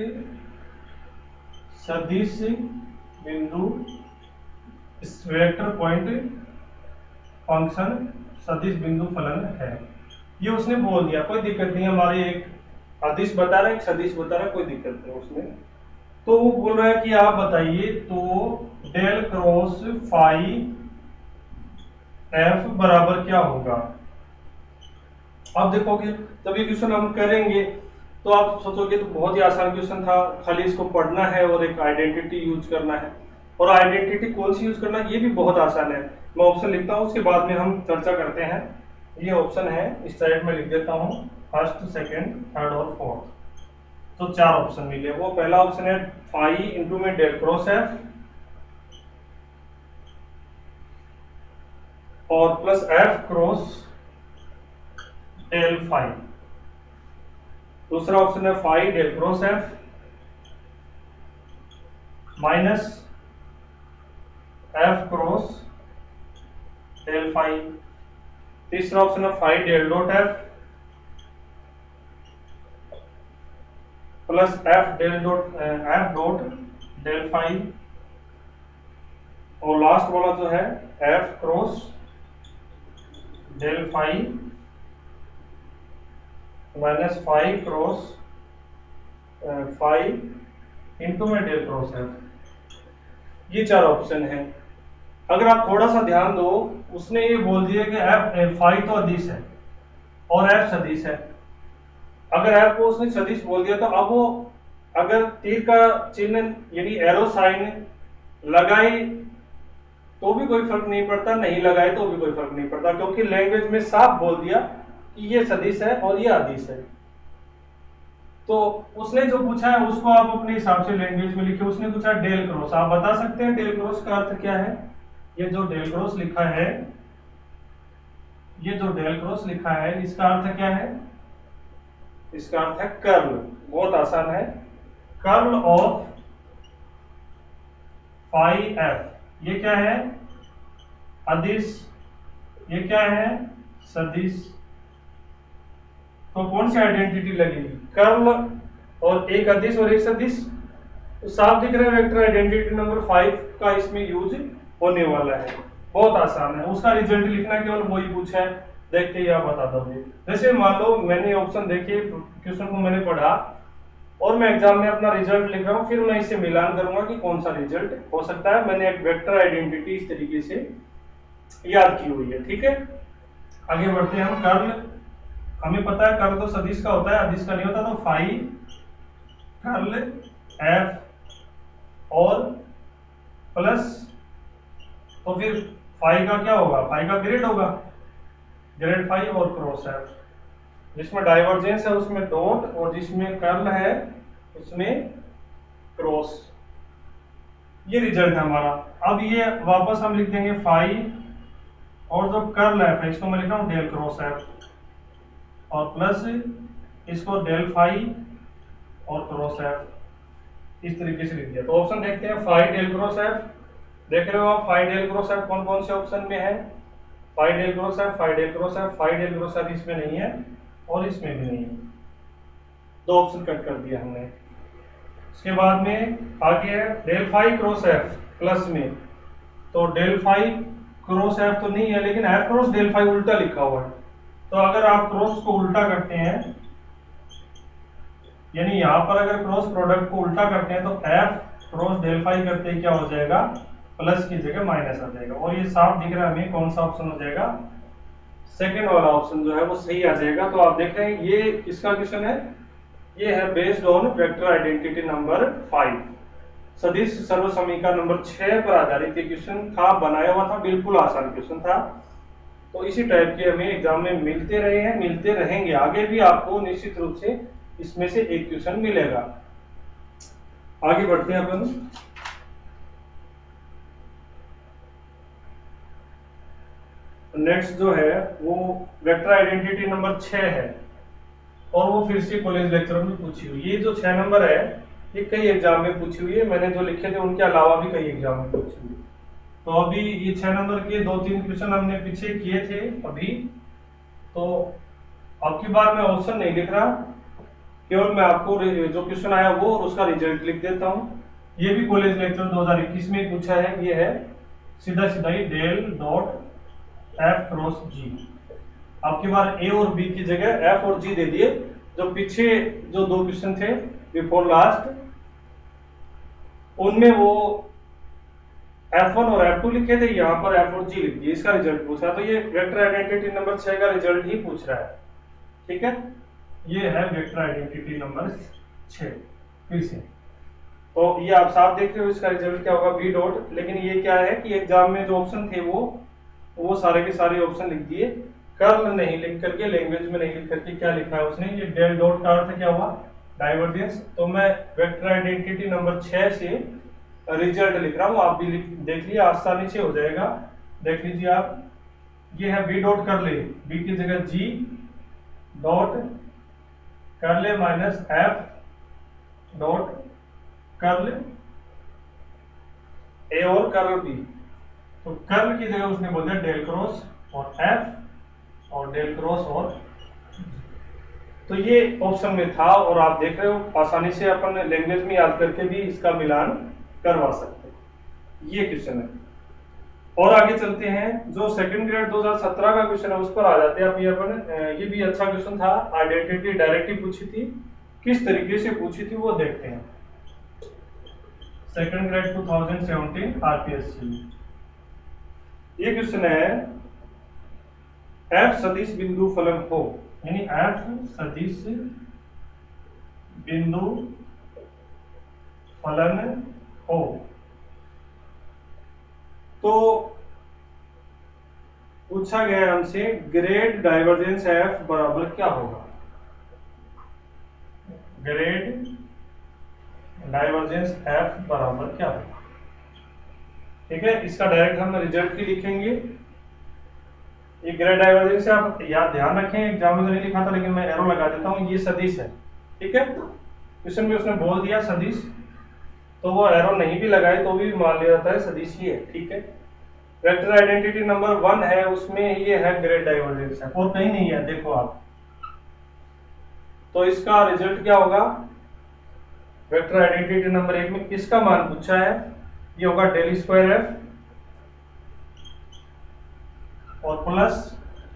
सदिश बिंदु वेक्टर पॉइंट फंक्शन सदिश बिंदु फलन है। ये उसने बोल दिया, कोई दिक्कत नहीं, हमारे एक अदिश बता रहा है एक सदिश बता रहा है, कोई दिक्कत नहीं उसमें। तो वो बोल रहा है कि आप बताइए तो डेल क्रॉस फाई एफ बराबर क्या होगा। आप देखोगे जब ये क्वेश्चन हम करेंगे तो आप सोचोगे तो बहुत ही आसान क्वेश्चन था, खाली इसको पढ़ना है और एक आइडेंटिटी यूज करना है। और आइडेंटिटी कौन सी यूज करना है ये भी बहुत आसान है। मैं ऑप्शन लिखता हूँ, उसके बाद में हम चर्चा करते हैं। ये ऑप्शन है, इस साइड में लिख देता हूँ, फर्स्ट, सेकंड, थर्ड और फोर्थ। तो 4 ऑप्शन मिले। वो पहला ऑप्शन है फाई इंटू में डेल क्रॉस एफ और plus F cross del phi. दूसरा ऑप्शन है phi del cross F minus F cross del phi. तीसरा ऑप्शन है phi del dot F plus F dot del phi. और last वाला जो है F cross del phi minus phi cross phi into में del cross F. ये 4 option है। अगर आप थोड़ा सा ध्यान दो, उसने ये बोल दिया कि एफ फाई तो अदिश है और एफ सदिश है। अगर एफ को उसने सदिश बोल दिया तो अब वो अगर तीर का चिन्ह यानी एरो साइन लगाए तो भी कोई फर्क नहीं पड़ता, नहीं लगाए तो भी कोई फर्क नहीं पड़ता, क्योंकि लैंग्वेज में साफ बोल दिया कि ये सदिश है और ये अदिश है। तो उसने जो पूछा है उसको आप अपने हिसाब से लैंग्वेज में लिखिए। उसने पूछा डेल क्रॉस, आप बता सकते हैं डेल क्रॉस का अर्थ क्या है? ये जो डेल क्रॉस लिखा है, ये जो डेल क्रॉस लिखा है इसका अर्थ क्या है? इसका अर्थ है कर्ल। बहुत आसान है, कर्ल ऑफ फाई एफ। ये क्या है? अदिश। ये क्या है? सदिश। तो कौन सी आइडेंटिटी लगेगी? कर्ल और एक अदिश और एक सदिश। तो साफ दिख रहा है वेक्टर आइडेंटिटी नंबर 5 का इसमें यूज होने वाला है। बहुत आसान है, उसका रिजल्ट लिखना केवल वही पूछा है, देखते ही आप बता दोगे। जैसे मान लो मैंने ऑप्शन देखिए, क्वेश्चन को मैंने पढ़ा और मैं एग्जाम में अपना रिजल्ट लिख रहा हूँ, फिर मैं इसे मिलान करूंगा कि कौन सा रिजल्ट हो सकता है। मैंने एक वेक्टर आइडेंटिटी इस तरीके से याद की हुई है। ठीक है, आगे बढ़ते हैं हम। कर्ल हमें पता है, कर्ल तो सदिश का होता है, अदिश का नहीं होता। तो फाई कर्ल एफ और प्लस, तो फिर फाई का क्या होगा? फाई का ग्रेड होगा, ग्रेड फाई और क्रॉस एफ। जिसमें डाइवर्जेंस है उसमें डॉट और जिसमें कर्ल है उसमें क्रॉस। ये रिजल्ट है हमारा। अब ये वापस हम लिख देंगे फाई और जो कर्ल एफ है इसको मैं लिख रहा हूं डेल क्रॉस एफ और प्लस इसको डेल फाई और क्रॉस एफ। इस तरीके से लिख दिया। तो ऑप्शन देखते हैं, फाई डेल क्रॉस एफ। देख रहे हो आप फाई डेल क्रॉस एफ कौन कौन से ऑप्शन में है? Phi del cross F, phi del cross F, phi del cross F इसमें नहीं है और इसमें भी नहीं है। दो ऑप्शन कट कर दिया हमने। इसके बाद में आगे है del phi cross F plus में। तो डेल फाई क्रॉस एफ तो नहीं है, लेकिन एफ क्रॉस डेल फाई उल्टा लिखा हुआ है। तो अगर आप क्रॉस को उल्टा करते हैं, यानी यहां पर अगर क्रॉस प्रोडक्ट को उल्टा करते हैं तो एफ क्रॉस डेल फाई करते ही क्या हो जाएगा? प्लस की जगह माइनस आ जाएगा। और ये साफ दिख रहा है हमें कौन सा ऑप्शन हो जाएगा? सेकंड वाला ऑप्शन जो है वो सही आ जाएगा। तो आप देख रहे हैं ये किसका क्वेश्चन है? ये है based on vector identity number 5, सदिश सर्व समीकरण नंबर 6 पर आधारित ये क्वेश्चन था, बनाया हुआ था, बिल्कुल आसान क्वेश्चन था। तो इसी टाइप के हमें एग्जाम में मिलते रहे हैं, मिलते रहेंगे, आगे भी आपको निश्चित रूप से इसमें से एक क्वेश्चन मिलेगा। आगे बढ़ते हैं अपन। नेक्स्ट जो है वो वेक्टर आइडेंटिटी नंबर 6 है और वो फिर से कॉलेज लेक्चर में पूछी हुई। ये जो 6 नंबर है ये कई एग्जाम में पूछी हुई है, मैंने जो लिखे थे उनके अलावा भी कई एग्जाम में पूछी हुई। तो अभी ये 6 नंबर के 2-3 क्वेश्चन हमने पीछे किए थे अभी। तो अब की बार मैं ऑप्शन नहीं लिख रहा, केवल मैं आपको जो क्वेश्चन आया वो और उसका रिजल्ट लिख देता हूँ। ये भी कॉलेज लेक्चर 2021 में पूछा है। ये है सीधा सीधा ही डेल डॉट एफ क्रॉस जी। आपकी बार ए और बी की जगह एफ और जी दे दिए। जो पीछे जो 2 क्वेश्चन थे बिफोर लास्ट, उनमें वो F1 और F2 लिखे थे, यहाँ पर F और G लिख दिए, इसका रिजल्ट पूछा। तो ये वेक्टर आइडेंटिटी नंबर 6 का रिजल्ट ही पूछ रहा है। ठीक है, ये है वेक्टर आइडेंटिटी नंबर 6 फिर से। तो ये आप साफ देख रहे हो, इसका रिजल्ट क्या होगा? B dot. लेकिन ये क्या है कि एग्जाम में जो ऑप्शन थे वो सारे के सारे ऑप्शन लिख दिए, कर्ल नहीं लिख करके, लैंग्वेज में नहीं लिख करके क्या लिखा है उसने? ये डेल डॉट का अर्थ क्या हुआ? डाइवर्जेंस। तो मैं वेक्टर आइडेंटिटी नंबर 6 से रिजल्ट लिख रहा हूं, आप भी देख लिया, आसानी से हो जाएगा। देख लीजिए आप, ये है बी डॉट कर ले, बी की जगह जी डॉट कर ले minus F dot curl A और कर्ल बी। तो कर्ल की जगह उसने बोल दिया डेल क्रॉस और एफ और डेल क्रॉस और। तो ये ऑप्शन में था और आप देख रहे हो आसानी से अपन लैंग्वेज में याद करके भी इसका मिलान करवा सकते हैं। ये क्वेश्चन है। और आगे चलते हैं, जो सेकंड ग्रेड 2017 का क्वेश्चन है उस पर आ जाते हैं। अब ये अपन, ये भी अच्छा क्वेश्चन था, आइडेंटिटी डायरेक्टली पूछी थी, किस तरीके से पूछी थी वो देखते हैं। सेकंड ग्रेड 2017 आरपीएससी, ये क्वेश्चन है, एफ सदिश बिंदु फलन हो, यानी एफ सदिश बिंदु फलन हो तो पूछा गया है हमसे ग्रेड डाइवर्जेंस एफ बराबर क्या होगा। ग्रेड डाइवर्जेंस एफ बराबर क्या होगा। ठीक है, इसका डायरेक्ट हम रिजल्ट भी लिखेंगे। ये ग्रेड डाइवर्जेंस से आप याद ध्यान रखें, एग्जाम में नहीं लिखा था लेकिन मैं एरो लगा देता हूं, ये सदिश है। ठीक है, क्वेश्चन में उसने बोल दिया सदिश, तो वो एरो नहीं भी लगाए तो भी मान लिया जाता है सदिश ही है। ठीक है, वेक्टर आइडेंटिटी नंबर 1 है, उसमें ये है ग्रेड डाइवर्जेंस है और कहीं नहीं है, देखो आप। तो इसका रिजल्ट क्या होगा, वेक्टर आइडेंटिटी नंबर 1 में किसका मान पूछा है, ये होगा डेल स्क्वायर एफ और प्लस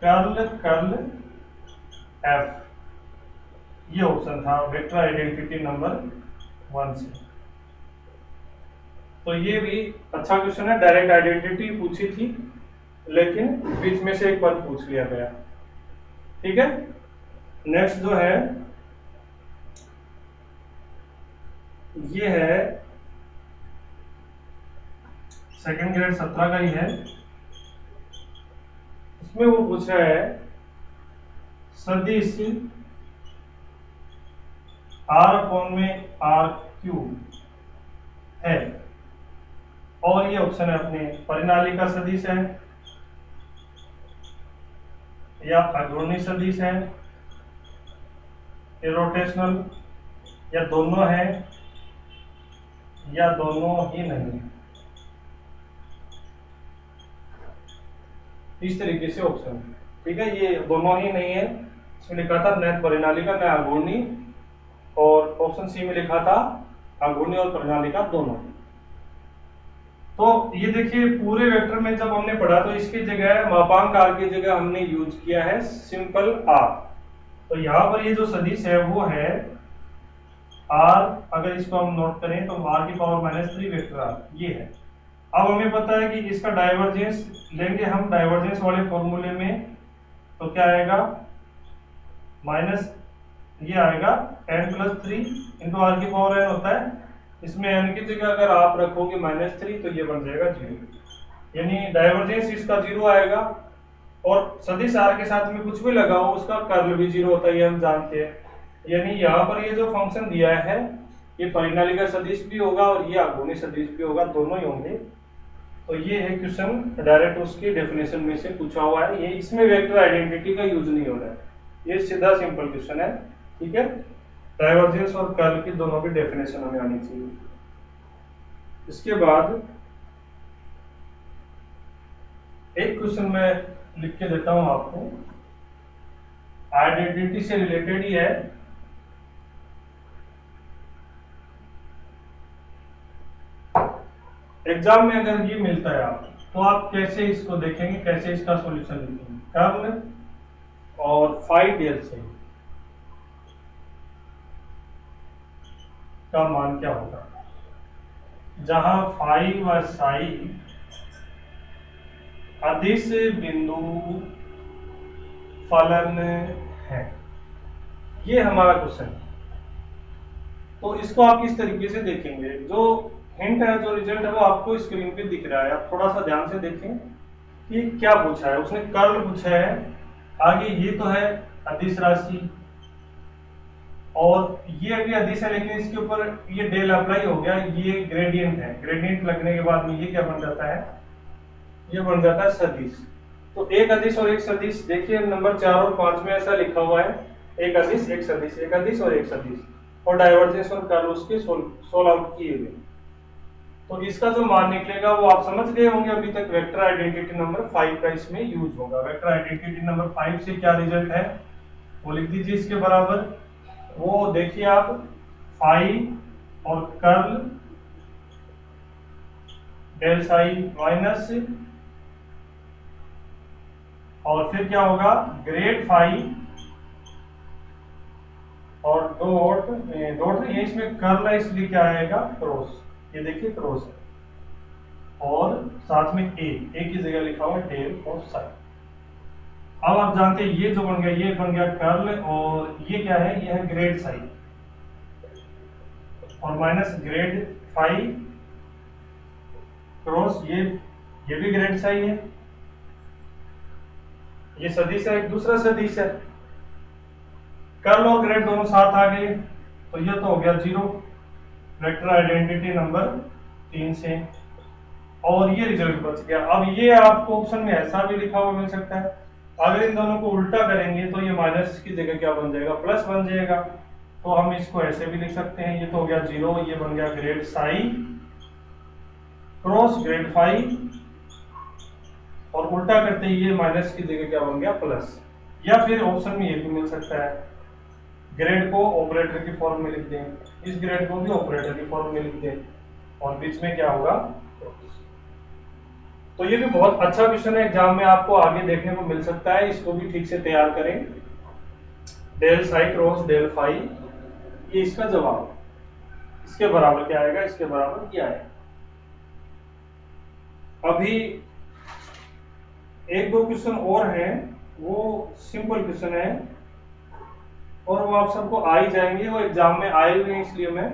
कर्ल कर्ल एफ। ये ऑप्शन था वेक्टर आइडेंटिटी नंबर 1 से। तो ये भी अच्छा क्वेश्चन है, डायरेक्ट आइडेंटिटी पूछी थी लेकिन बीच में से एक पद पूछ लिया गया। ठीक है, नेक्स्ट जो है ये है सेकंड ग्रेड 17 का ही है। इसमें वो पूछ रहा है सदिश आर अपॉन में आर क्यूब है और ये ऑप्शन है अपने परिनाली का सदिश है या अघूर्णी सदिश है, ये रोटेशनल या दोनों है या दोनों ही नहीं है। इस तरीके से ऑप्शन। ठीक है, ये दोनों ही नहीं है, इसमें लिखा था न परिनाली का न अघूर्णी, और ऑप्शन सी में लिखा था अघूर्णी और परिनाली का दोनों। तो ये देखिए पूरे वेक्टर में जब हमने पढ़ा तो इसकी जगह मापांक आर की जगह हमने यूज किया है सिंपल आर। तो यहाँ पर ये जो सदिश है वो है आर, अगर इसको हम नोट करें तो आर की पावर -3 वेक्टर आर ये है। अब हमें पता है कि इसका डाइवर्जेंस लेंगे हम डाइवर्जेंस वाले फॉर्मूले में, तो क्या आएगा माइनस, ये आएगा n+3 इंटू आर की पावर n होता है, इसमें n की जगह अगर आप रखोगे -3 तो ये बन जाएगा 0, यानी डाइवर्जेंस इसका 0 आएगा। और सदिश आर के साथ में कुछ भी लगाओ उसका कर्ल भी 0 होता है, ये हम जानते हैं। यानी यहाँ पर ये जो फंक्शन दिया है ये परिनाली का सदिश भी होगा और ये अघूर्णी सदिश भी होगा, दोनों ही होंगे। तो ये है क्वेश्चन डायरेक्ट उसकी डेफिनेशन में से पूछा हुआ है, ये इसमें वेक्टर आइडेंटिटी का यूज नहीं हो रहा है, ये सीधा सिंपल क्वेश्चन है। ठीक है, डाइवर्जेंस और कर्ल की दोनों की डेफिनेशन हमें आनी चाहिए। इसके बाद एक क्वेश्चन मैं लिख के देता हूं आपको, आइडेंटिटी से रिलेटेड ही है। एग्जाम में अगर ये मिलता है आप तो आप कैसे इसको देखेंगे, कैसे इसका सॉल्यूशन लिखेंगे, कर्ल और फाई डेल से का मान क्या होगा, जहां फाई व साई अदिश बिंदु फलन है, ये हमारा क्वेश्चन है। तो इसको आप इस तरीके से देखेंगे, जो हिंट है जो रिजल्ट है वो आपको स्क्रीन पे दिख रहा है, आप थोड़ा सा ध्यान से देखें कि क्या पूछा है। उसने कर्ल पूछा है, आगे ये तो है अदिश राशि और ये भी अदिश है लेकिन इसके ऊपर ये डेल अप्लाई हो गया, ये ग्रेडियंट है, ग्रेडियंट लगने के बाद में ये क्या बन जाता है, ये बन जाता है सदिश। तो एक अदिश और एक सदिश, देखिए नंबर 4 और 5 में ऐसा लिखा हुआ है, एक अदिश एक सदिश, एक अदिश और एक सदिश, और डाइवर्जेंस और कर्ल उसके सोल्व आउट किए गए। तो इसका जो मान निकलेगा वो आप समझ गए होंगे अभी तक, वेक्टर आइडेंटिटी नंबर 5 का इसमें यूज होगा। वेक्टर आइडेंटिटी नंबर 5 से क्या रिजल्ट है वो लिख दीजिए इसके बराबर। वो देखिए आप फाई और कर्ल डेल साई माइनस, और फिर क्या होगा ग्रेड फाई और डॉट डॉट ये इसमें कर्ल है इसलिए क्या आएगा क्रॉस, ये देखिए क्रॉस है, और साथ में ए की जगह लिखा हुआ है डेल और साई। अब आप जानते हैं ये जो बन गया ये बन गया कर्ल और ये क्या है, ये है ग्रेड साई। और माइनस ग्रेड फाई क्रॉस ये भी ग्रेड साई है, ये सदिश है, एक दूसरा सदिश है। कर्ल और ग्रेड दोनों साथ आ गए तो ये तो हो गया 0, वेक्टर आइडेंटिटी नंबर 3 से, और ये रिजल्ट बच गया। अब ये आपको ऑप्शन में ऐसा भी लिखा हुआ मिल सकता है, अगर इन दोनों को उल्टा करेंगे तो ये माइनस की जगह क्या बन जाएगा, प्लस बन जाएगा। तो हम इसको ऐसे भी लिख सकते हैं, ये तो हो गया 0, ये बन गया grad psi cross grad phi, और उल्टा करते ही ये माइनस की जगह क्या बन गया, प्लस। या फिर ऑप्शन में ये भी मिल सकता है, ग्रेड को ऑपरेटर की फॉर्म में लिख दें, इस ग्रेड को भी ऑपरेटर की फॉर्म में लिख दें, और बीच में क्या होगा। तो ये भी बहुत अच्छा क्वेश्चन है, एग्जाम में आपको आगे देखने को मिल सकता है, इसको भी ठीक से तैयार करें। Del psi cross del phi, ये इसका जवाब, इसके बराबर क्या आएगा, इसके बराबर क्या आएगा। अभी एक दो क्वेश्चन और हैं, वो सिंपल क्वेश्चन है और वो आप सबको आ ही जाएंगे, वो एग्जाम में आए हुए हैं, इसलिए मैं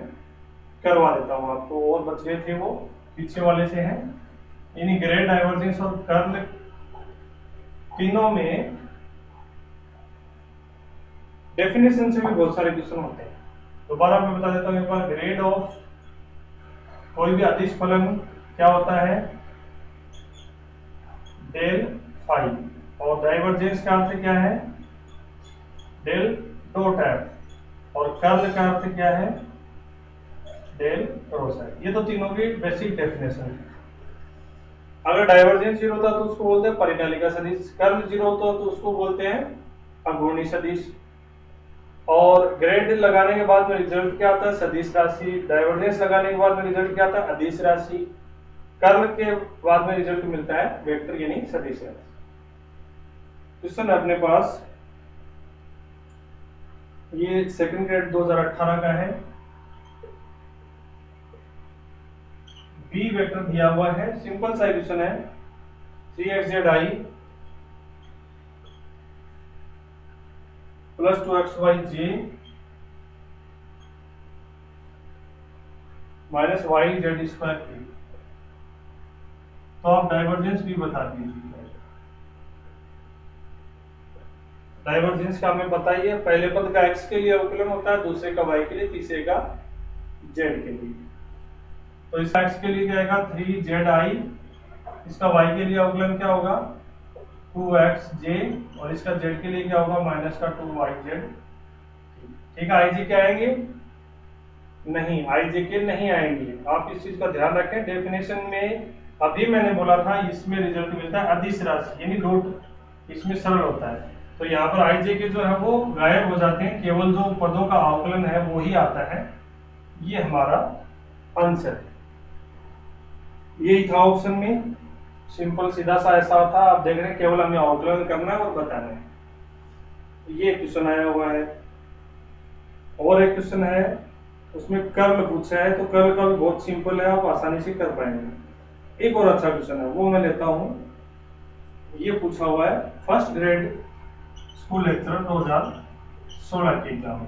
करवा देता हूं आपको। और बच गए थे वो पीछे वाले से हैं, यानी ग्रेड डाइवर्जेंस और कर्ल तीनों में डेफिनेशन से भी बहुत सारे क्वेश्चन होते हैं। दोबारा मैं बता देता हूं एक बार, ग्रेड ऑफ कोई भी अदिश फलन क्या होता है, डेल फाई, और डाइवर्जेंस का अर्थ क्या है, डेल डॉट एफ, और कर्ल का अर्थ क्या है, डेल क्रॉस एफ। ये तो तीनों की बेसिक डेफिनेशन है। अगर डाइवर्जेंस 0 होता तो उसको बोलते हैं परिनालिका सदिश, कर्ल 0 होता तो उसको बोलते हैं अघूर्णी सदिश, और ग्रेड लगाने के बाद में रिजल्ट क्या आता है, सदिश राशि। डाइवर्जेंस लगाने के बाद में रिजल्ट क्या आता है, अदिश राशि। कर्ल के बाद में रिजल्ट मिलता है वेक्टर यानी सदिश राशि। क्वेश्चन अपने पास ये सेकंड ग्रेड 2018 का है, बी वेक्टर दिया हुआ है, सिंपल सा क्वेश्चन है, 3xzi plus 2xyj minus yz square की। तो आप डाइवर्जेंस भी बता दीजिए। डाइवर्जेंस का हमें पता ही है, पहले पद का x के लिए अवकलन होता है, दूसरे का y के लिए, तीसरे का z के लिए। तो इसका x के लिए क्या आएगा 3zi, इसका y के लिए अवकलन क्या होगा 2xj, और इसका z के लिए क्या होगा माइनस का 2yz। ठीक है, ij के आएंगे नहीं, ij के नहीं आएंगे, आप इस चीज का ध्यान रखें। डेफिनेशन में अभी मैंने बोला था इसमें रिजल्ट मिलता है अदिश राशि यानी डॉट, इसमें सरल होता है। तो यहाँ पर आई जे के जो है वो गायब हो जाते हैं, केवल जो पदों का आकलन है वो ही आता है। ये हमारा आंसर है, यही था ऑप्शन में, सिंपल सीधा सा ऐसा था। आप देख रहे हैं केवल हमें आकलन करना है और बताना है। ये क्वेश्चन आया हुआ है, और एक क्वेश्चन है उसमें कर्ल पूछा है, तो कर्ल का भी बहुत सिंपल है, आप आसानी से कर पाएंगे। एक और अच्छा क्वेश्चन है वो मैं लेता हूं, ये पूछा हुआ है फर्स्ट ग्रेड स्कूल लेक्चरर 2016 के एग्जाम।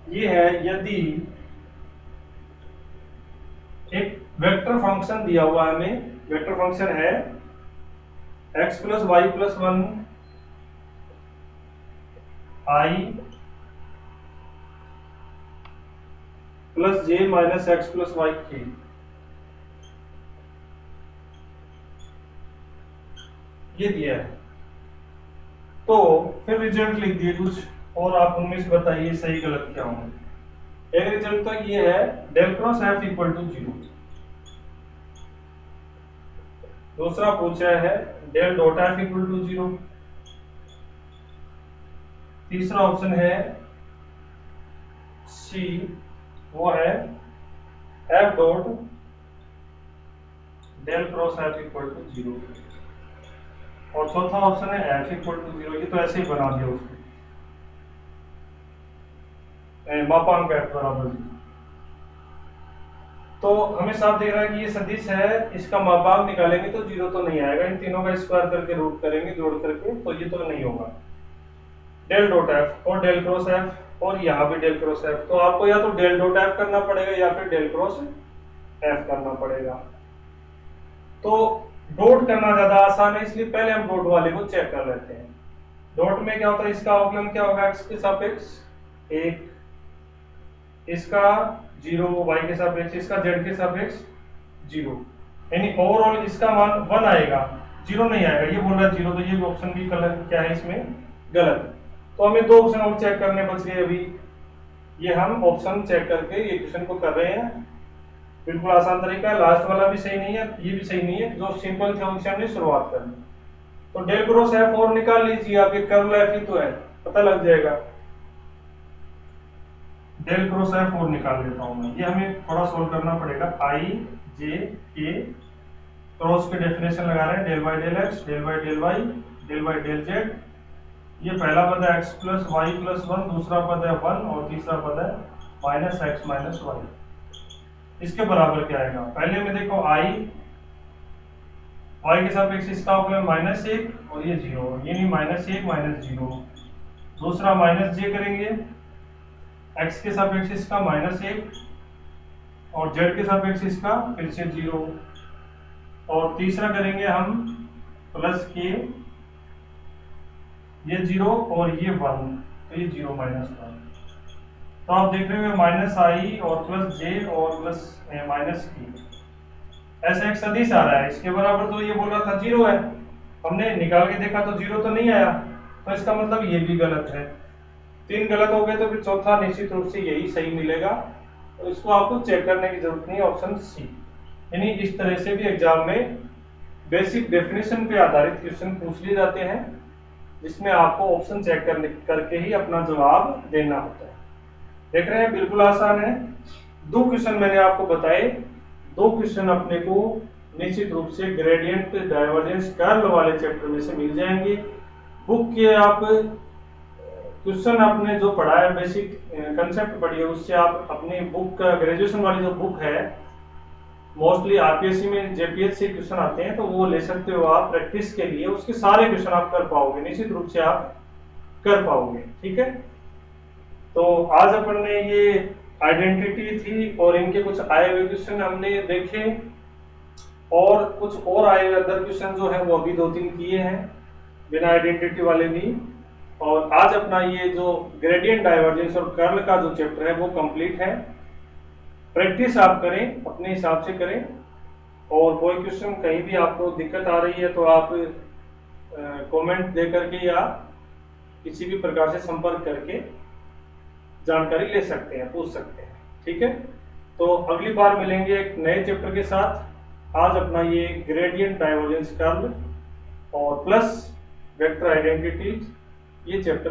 ये है, यदि एक वेक्टर फंक्शन दिया हुआ है हमें, वेक्टर फंक्शन है x plus y plus 1 i plus j minus x plus y के, ये दिया है। तो फिर रिजल्ट लिख दिए कुछ, और आप उनमें से बताइए सही गलत क्या होंगे। एक रिजल्ट तो ये है del cross F equal to 0, दूसरा पूछा है del dot F equal to 0, तीसरा ऑप्शन है सी, वो है F dot del cross F equal to 0, और चौथा ऑप्शन है एफ इक्वल टू 0। ये तो ऐसे ही बना दिया उसको, मापांक एफ बराबर 0। तो हमें साफ दिख रहा है कि ये सदिश है, इसका मापांक निकालेंगे तो 0 तो नहीं आएगा, इन तीनों का स्क्वायर करके रूट करेंगे जोड़ करके, तो ये तो नहीं होगा। डेल डॉट एफ और डेल क्रॉस एफ और यहाँ भी डेल क्रॉस एफ। तो आपको या तो डेल डॉट एफ करना पड़ेगा या फिर डेल क्रॉस एफ करना पड़ेगा। तो डॉट करना ज्यादा आसान है, इसलिए पहले हम डॉट वाले को चेक कर लेते हैं। डॉट में क्या होता है, इसका अवकलन क्या होगा, एक्स के सापेक्ष 1, इसका 0, वाई के सापेक्ष, इसका जेड के सापेक्ष 0, यानी ओवरऑल इसका मान 1 आएगा, 0 नहीं आएगा। ये बोल रहा है 0, तो ये ऑप्शन भी क्या है इसमें गलत। तो हमें 2 ऑप्शन और चेक करने बच गए अभी। ये हम ऑप्शन चेक करके ये क्वेश्चन को कर रहे हैं। बिल्कुल आसान तरीका है, लास्ट वाला भी सही नहीं है, ये भी सही नहीं है, जो सिंपल थे उनसे हमने शुरुआत करनी। तो डेल क्रॉस एफ और निकाल लीजिए, आपके कर्ल एफ ही तो है, पता लग जाएगा। डेल क्रॉस एफ और निकाल लेता हूं मैं, ये हमें थोड़ा सोल्व करना पड़ेगा। आई जे के क्रॉस के डेफिनेशन लगा रहे हैं, del by del x, del by del y, del by del z. ये पहला पद है x प्लस वाई प्लस 1, दूसरा पद है 1 और तीसरा पद है माइनस एक्स माइनस वाई। इसके बराबर क्या आएगा, पहले में देखो आई, वाई के सापेक्ष इसका अवकलन -1 और ये 0, यानी -1 -0। दूसरा माइनस जे करेंगे, x के सापेक्ष इसका -1 और z के सापेक्ष इसका फिर से 0, और तीसरा करेंगे हम प्लस के, ये 0 और ये 1, तो ये 0 -1। तो आप देख रहे हो माइनस आई और प्लस जे और प्लस माइनस के, ऐसा एक सदिश आ रहा है। इसके बराबर तो ये बोल रहा था 0 है, हमने निकाल के देखा तो 0 तो नहीं आया, तो इसका मतलब ये भी गलत है। 3 गलत हो गए तो फिर चौथा निश्चित रूप से यही सही मिलेगा। तो इसको आपको चेक करने की जरूरत नहीं है, ऑप्शन सी। यानी इस तरह से भी एग्जाम में बेसिक डेफिनेशन पे आधारित क्वेश्चन पूछ लिए जाते हैं, जिसमें आपको ऑप्शन चेक करके ही अपना जवाब देना होता है। देख रहे हैं, बिल्कुल आसान है। 2 क्वेश्चन मैंने आपको बताए, 2 क्वेश्चन अपने को निश्चित रूप से ग्रेडियंट डाइवर्जेंस कर्ल वाले चैप्टर में से मिल जाएंगे। बुक के आप क्वेश्चन आपने जो पढ़ा है, बेसिक कंसेप्ट पढ़ी है, उससे आप अपनी बुक का ग्रेजुएशन वाली जो बुक है, मोस्टली आरपीएससी में जेपीएससी क्वेश्चन आते हैं, तो वो ले सकते हो आप प्रैक्टिस के लिए। उसके सारे क्वेश्चन आप कर पाओगे, निश्चित रूप से आप कर पाओगे। ठीक है, तो आज अपन ने ये आइडेंटिटी थी और इनके कुछ आए हुए क्वेश्चन हमने देखे, और कुछ और आए हुए अदर क्वेश्चन जो है वो अभी 2-3 किए हैं बिना आइडेंटिटी वाले भी। और आज अपना ये जो ग्रेडियंट डाइवर्जेंस और कर्ल का जो चैप्टर है वो कंप्लीट है। प्रैक्टिस आप करें, अपने हिसाब से करें, और कोई क्वेश्चन कहीं भी आपको दिक्कत आ रही है तो आप कमेंट दे करके या किसी भी प्रकार से संपर्क करके जानकारी ले सकते हैं, पूछ सकते हैं। ठीक है, तो अगली बार मिलेंगे एक नए चैप्टर के साथ। आज अपना ये ग्रेडियंट डाइवर्जेंस कर्ल और प्लस वेक्टर आइडेंटिटी ये चैप्टर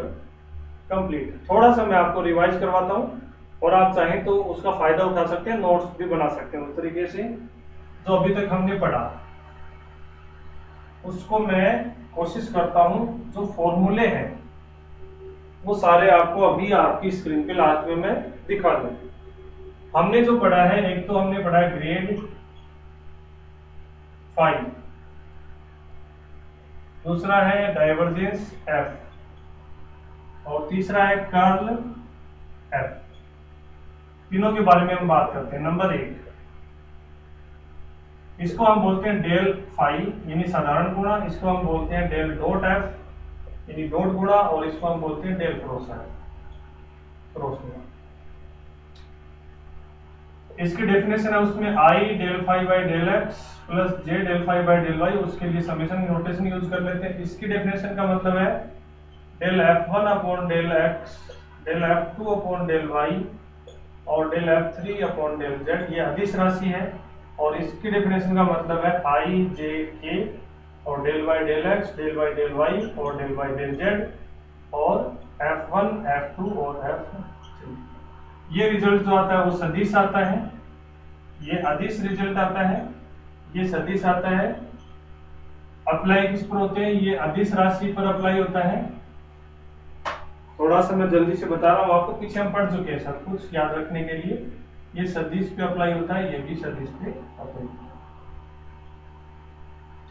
कंप्लीट है। थोड़ा सा मैं आपको रिवाइज करवाता हूँ, और आप चाहें तो उसका फायदा उठा सकते हैं, नोट्स भी बना सकते हैं। उस तरीके से जो अभी तक हमने पढ़ा उसको मैं कोशिश करता हूं, जो फॉर्मूले हैं वो सारे आपको अभी आपकी स्क्रीन पे लास्ट में मैं दिखा दूं। हमने जो पढ़ा है, एक तो हमने पढ़ा है ग्रेड फाई, दूसरा है डाइवर्जेंस एफ, और तीसरा है कर्ल एफ। तीनों के बारे में हम बात करते हैं। नंबर 1, इसको हम बोलते हैं डेल फाई यानी साधारण गुणा, इसको हम बोलते हैं डेल डॉट एफ यानी डॉट गुणा, और इसको हम बोलते हैं डेल क्रॉस एफ, क्रॉस गुणा। इसकी डेफिनेशन है उसमें I del phi by del X plus J del phi by del Y, उसके लिए समेशन नोटेशन यूज कर लेते हैं। इसकी डेफिनेशन का मतलब है del f1 upon del x, del f2 upon del Y और del f3 upon del z, ये अदिश राशि है। और इसकी डेफिनेशन का मतलब है आई जे के और del by del x, del by del Y और डेल बाई डेल z, और f1 f2 और f3। ये रिजल्ट जो आता है वो सदिश आता है, ये अदिश रिजल्ट आता है, ये सदिश आता है। अप्लाई किस पर होते हैं, ये अदिश राशि पर अप्लाई होता है। थोड़ा सा मैं जल्दी से बता रहा हूँ आपको, पीछे हम पढ़ चुके हैं सब कुछ, याद रखने के लिए। ये सदिश पे अप्लाई होता है, ये भी सदिश पे अप्लाई होता है।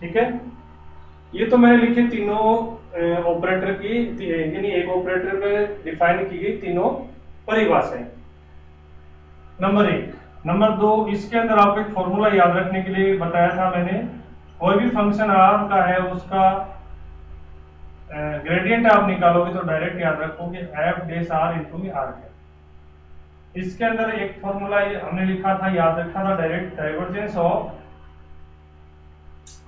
ठीक है, ये तो मैंने लिखे तीनों ऑपरेटर की यानी एक ऑपरेटर पे डिफाइन की गई तीनों परिभाषाएं। नंबर 1। नंबर 2, इसके अंदर आपको एक फॉर्मूला याद रखने के लिए बताया था मैंने, कोई भी फंक्शन आर का है उसका ग्रेडियंट आप निकालोगे तो डायरेक्ट याद रखोगे एफ डेस आर इंटू में आर है। इसके अंदर एक फॉर्मूला हमने लिखा था, याद रखा था, डायरेक्ट डाइवर्जेंस ऑफ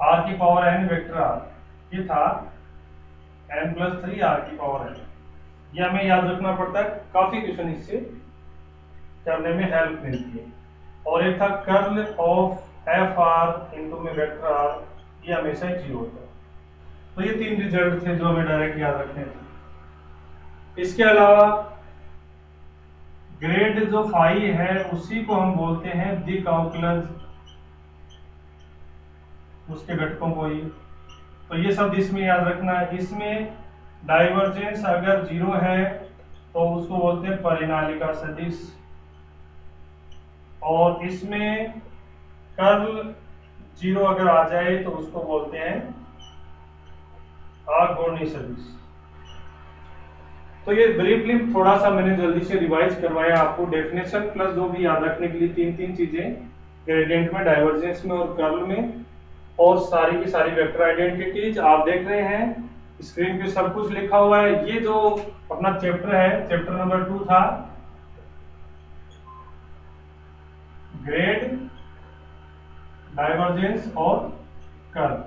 आर की पावर एन वेक्टर आर, ये था n+3 आर की पावर एन। ये हमें याद रखना पड़ता है, काफी क्वेश्चन इससे करने में हेल्प मिलती है। और एक था curl of F R into में वेक्टर आर, ये हमेशा 0 होता है। तो ये 3 रिजल्ट थे जो हमें डायरेक्ट याद रखने थे। इसके अलावा ग्रेड जो फाई है उसी को हम बोलते हैं दी कॉकलज, उसके घटकों को ही। तो ये सब इसमें याद रखना है। इसमें डाइवर्जेंस अगर 0 है तो उसको बोलते हैं परिनालिका सदिश, और इसमें कर्ल 0 अगर आ जाए तो उसको बोलते हैं आघूर्णी सदिश। तो ये ब्रीफली थोड़ा सा मैंने जल्दी से रिवाइज करवाया आपको, डेफिनेशन प्लस जो भी याद रखने के लिए 3 चीजें, ग्रेडियंट में, डाइवर्जेंस में और कर्ल में, और सारी की सारी वेक्टर आइडेंटिटीज आप देख रहे हैं स्क्रीन पे सब कुछ लिखा हुआ है। ये जो अपना चैप्टर है, चैप्टर नंबर 2 था ग्रेड, डाइवर्जेंस और कर्ल।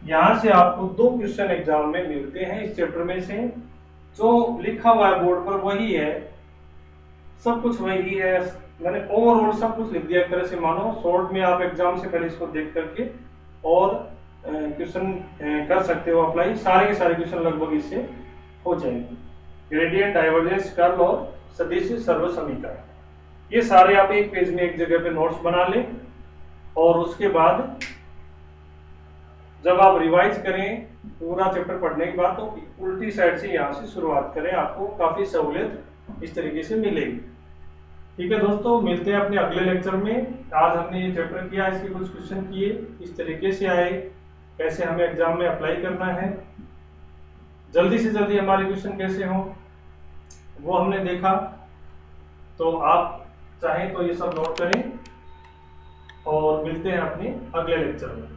यहां से आपको 2 क्वेश्चन एग्जाम में मिलते हैं इस चैप्टर में से। जो लिखा हुआ है बोर्ड पर वही है, सब कुछ वही है, मैंने ओवरऑल सब कुछ लिख दिया एक तरह से, मानो शॉर्ट में आप एग्जाम से पहले इसको देख करके और क्वेश्चन कर सकते हो अप्लाई। सारे के सारे क्वेश्चन लगभग इससे हो जाएंगे। ग्रेडियंट, डाइवर्जेंस, कर्ल और सदिश सर्व समीकरण, ये सारे आप एक पेज में एक जगह पे नोट्स बना लें, और उसके बाद जब आप रिवाइज करें पूरा चैप्टर पढ़ने के बाद तो उल्टी साइड से यहाँ से शुरुआत करें, आपको काफी सहूलियत इस तरीके से मिलेगी। ठीक है दोस्तों, मिलते हैं अपने अगले लेक्चर में। आज हमने ये चैप्टर किया, इसके कुछ क्वेश्चन किए, इस तरीके से आए, कैसे हमें एग्जाम में अप्लाई करना है, जल्दी से जल्दी हमारे क्वेश्चन कैसे हो वो हमने देखा। तो आप चाहें तो ये सब नोट करें, और मिलते हैं अपने अगले लेक्चर में।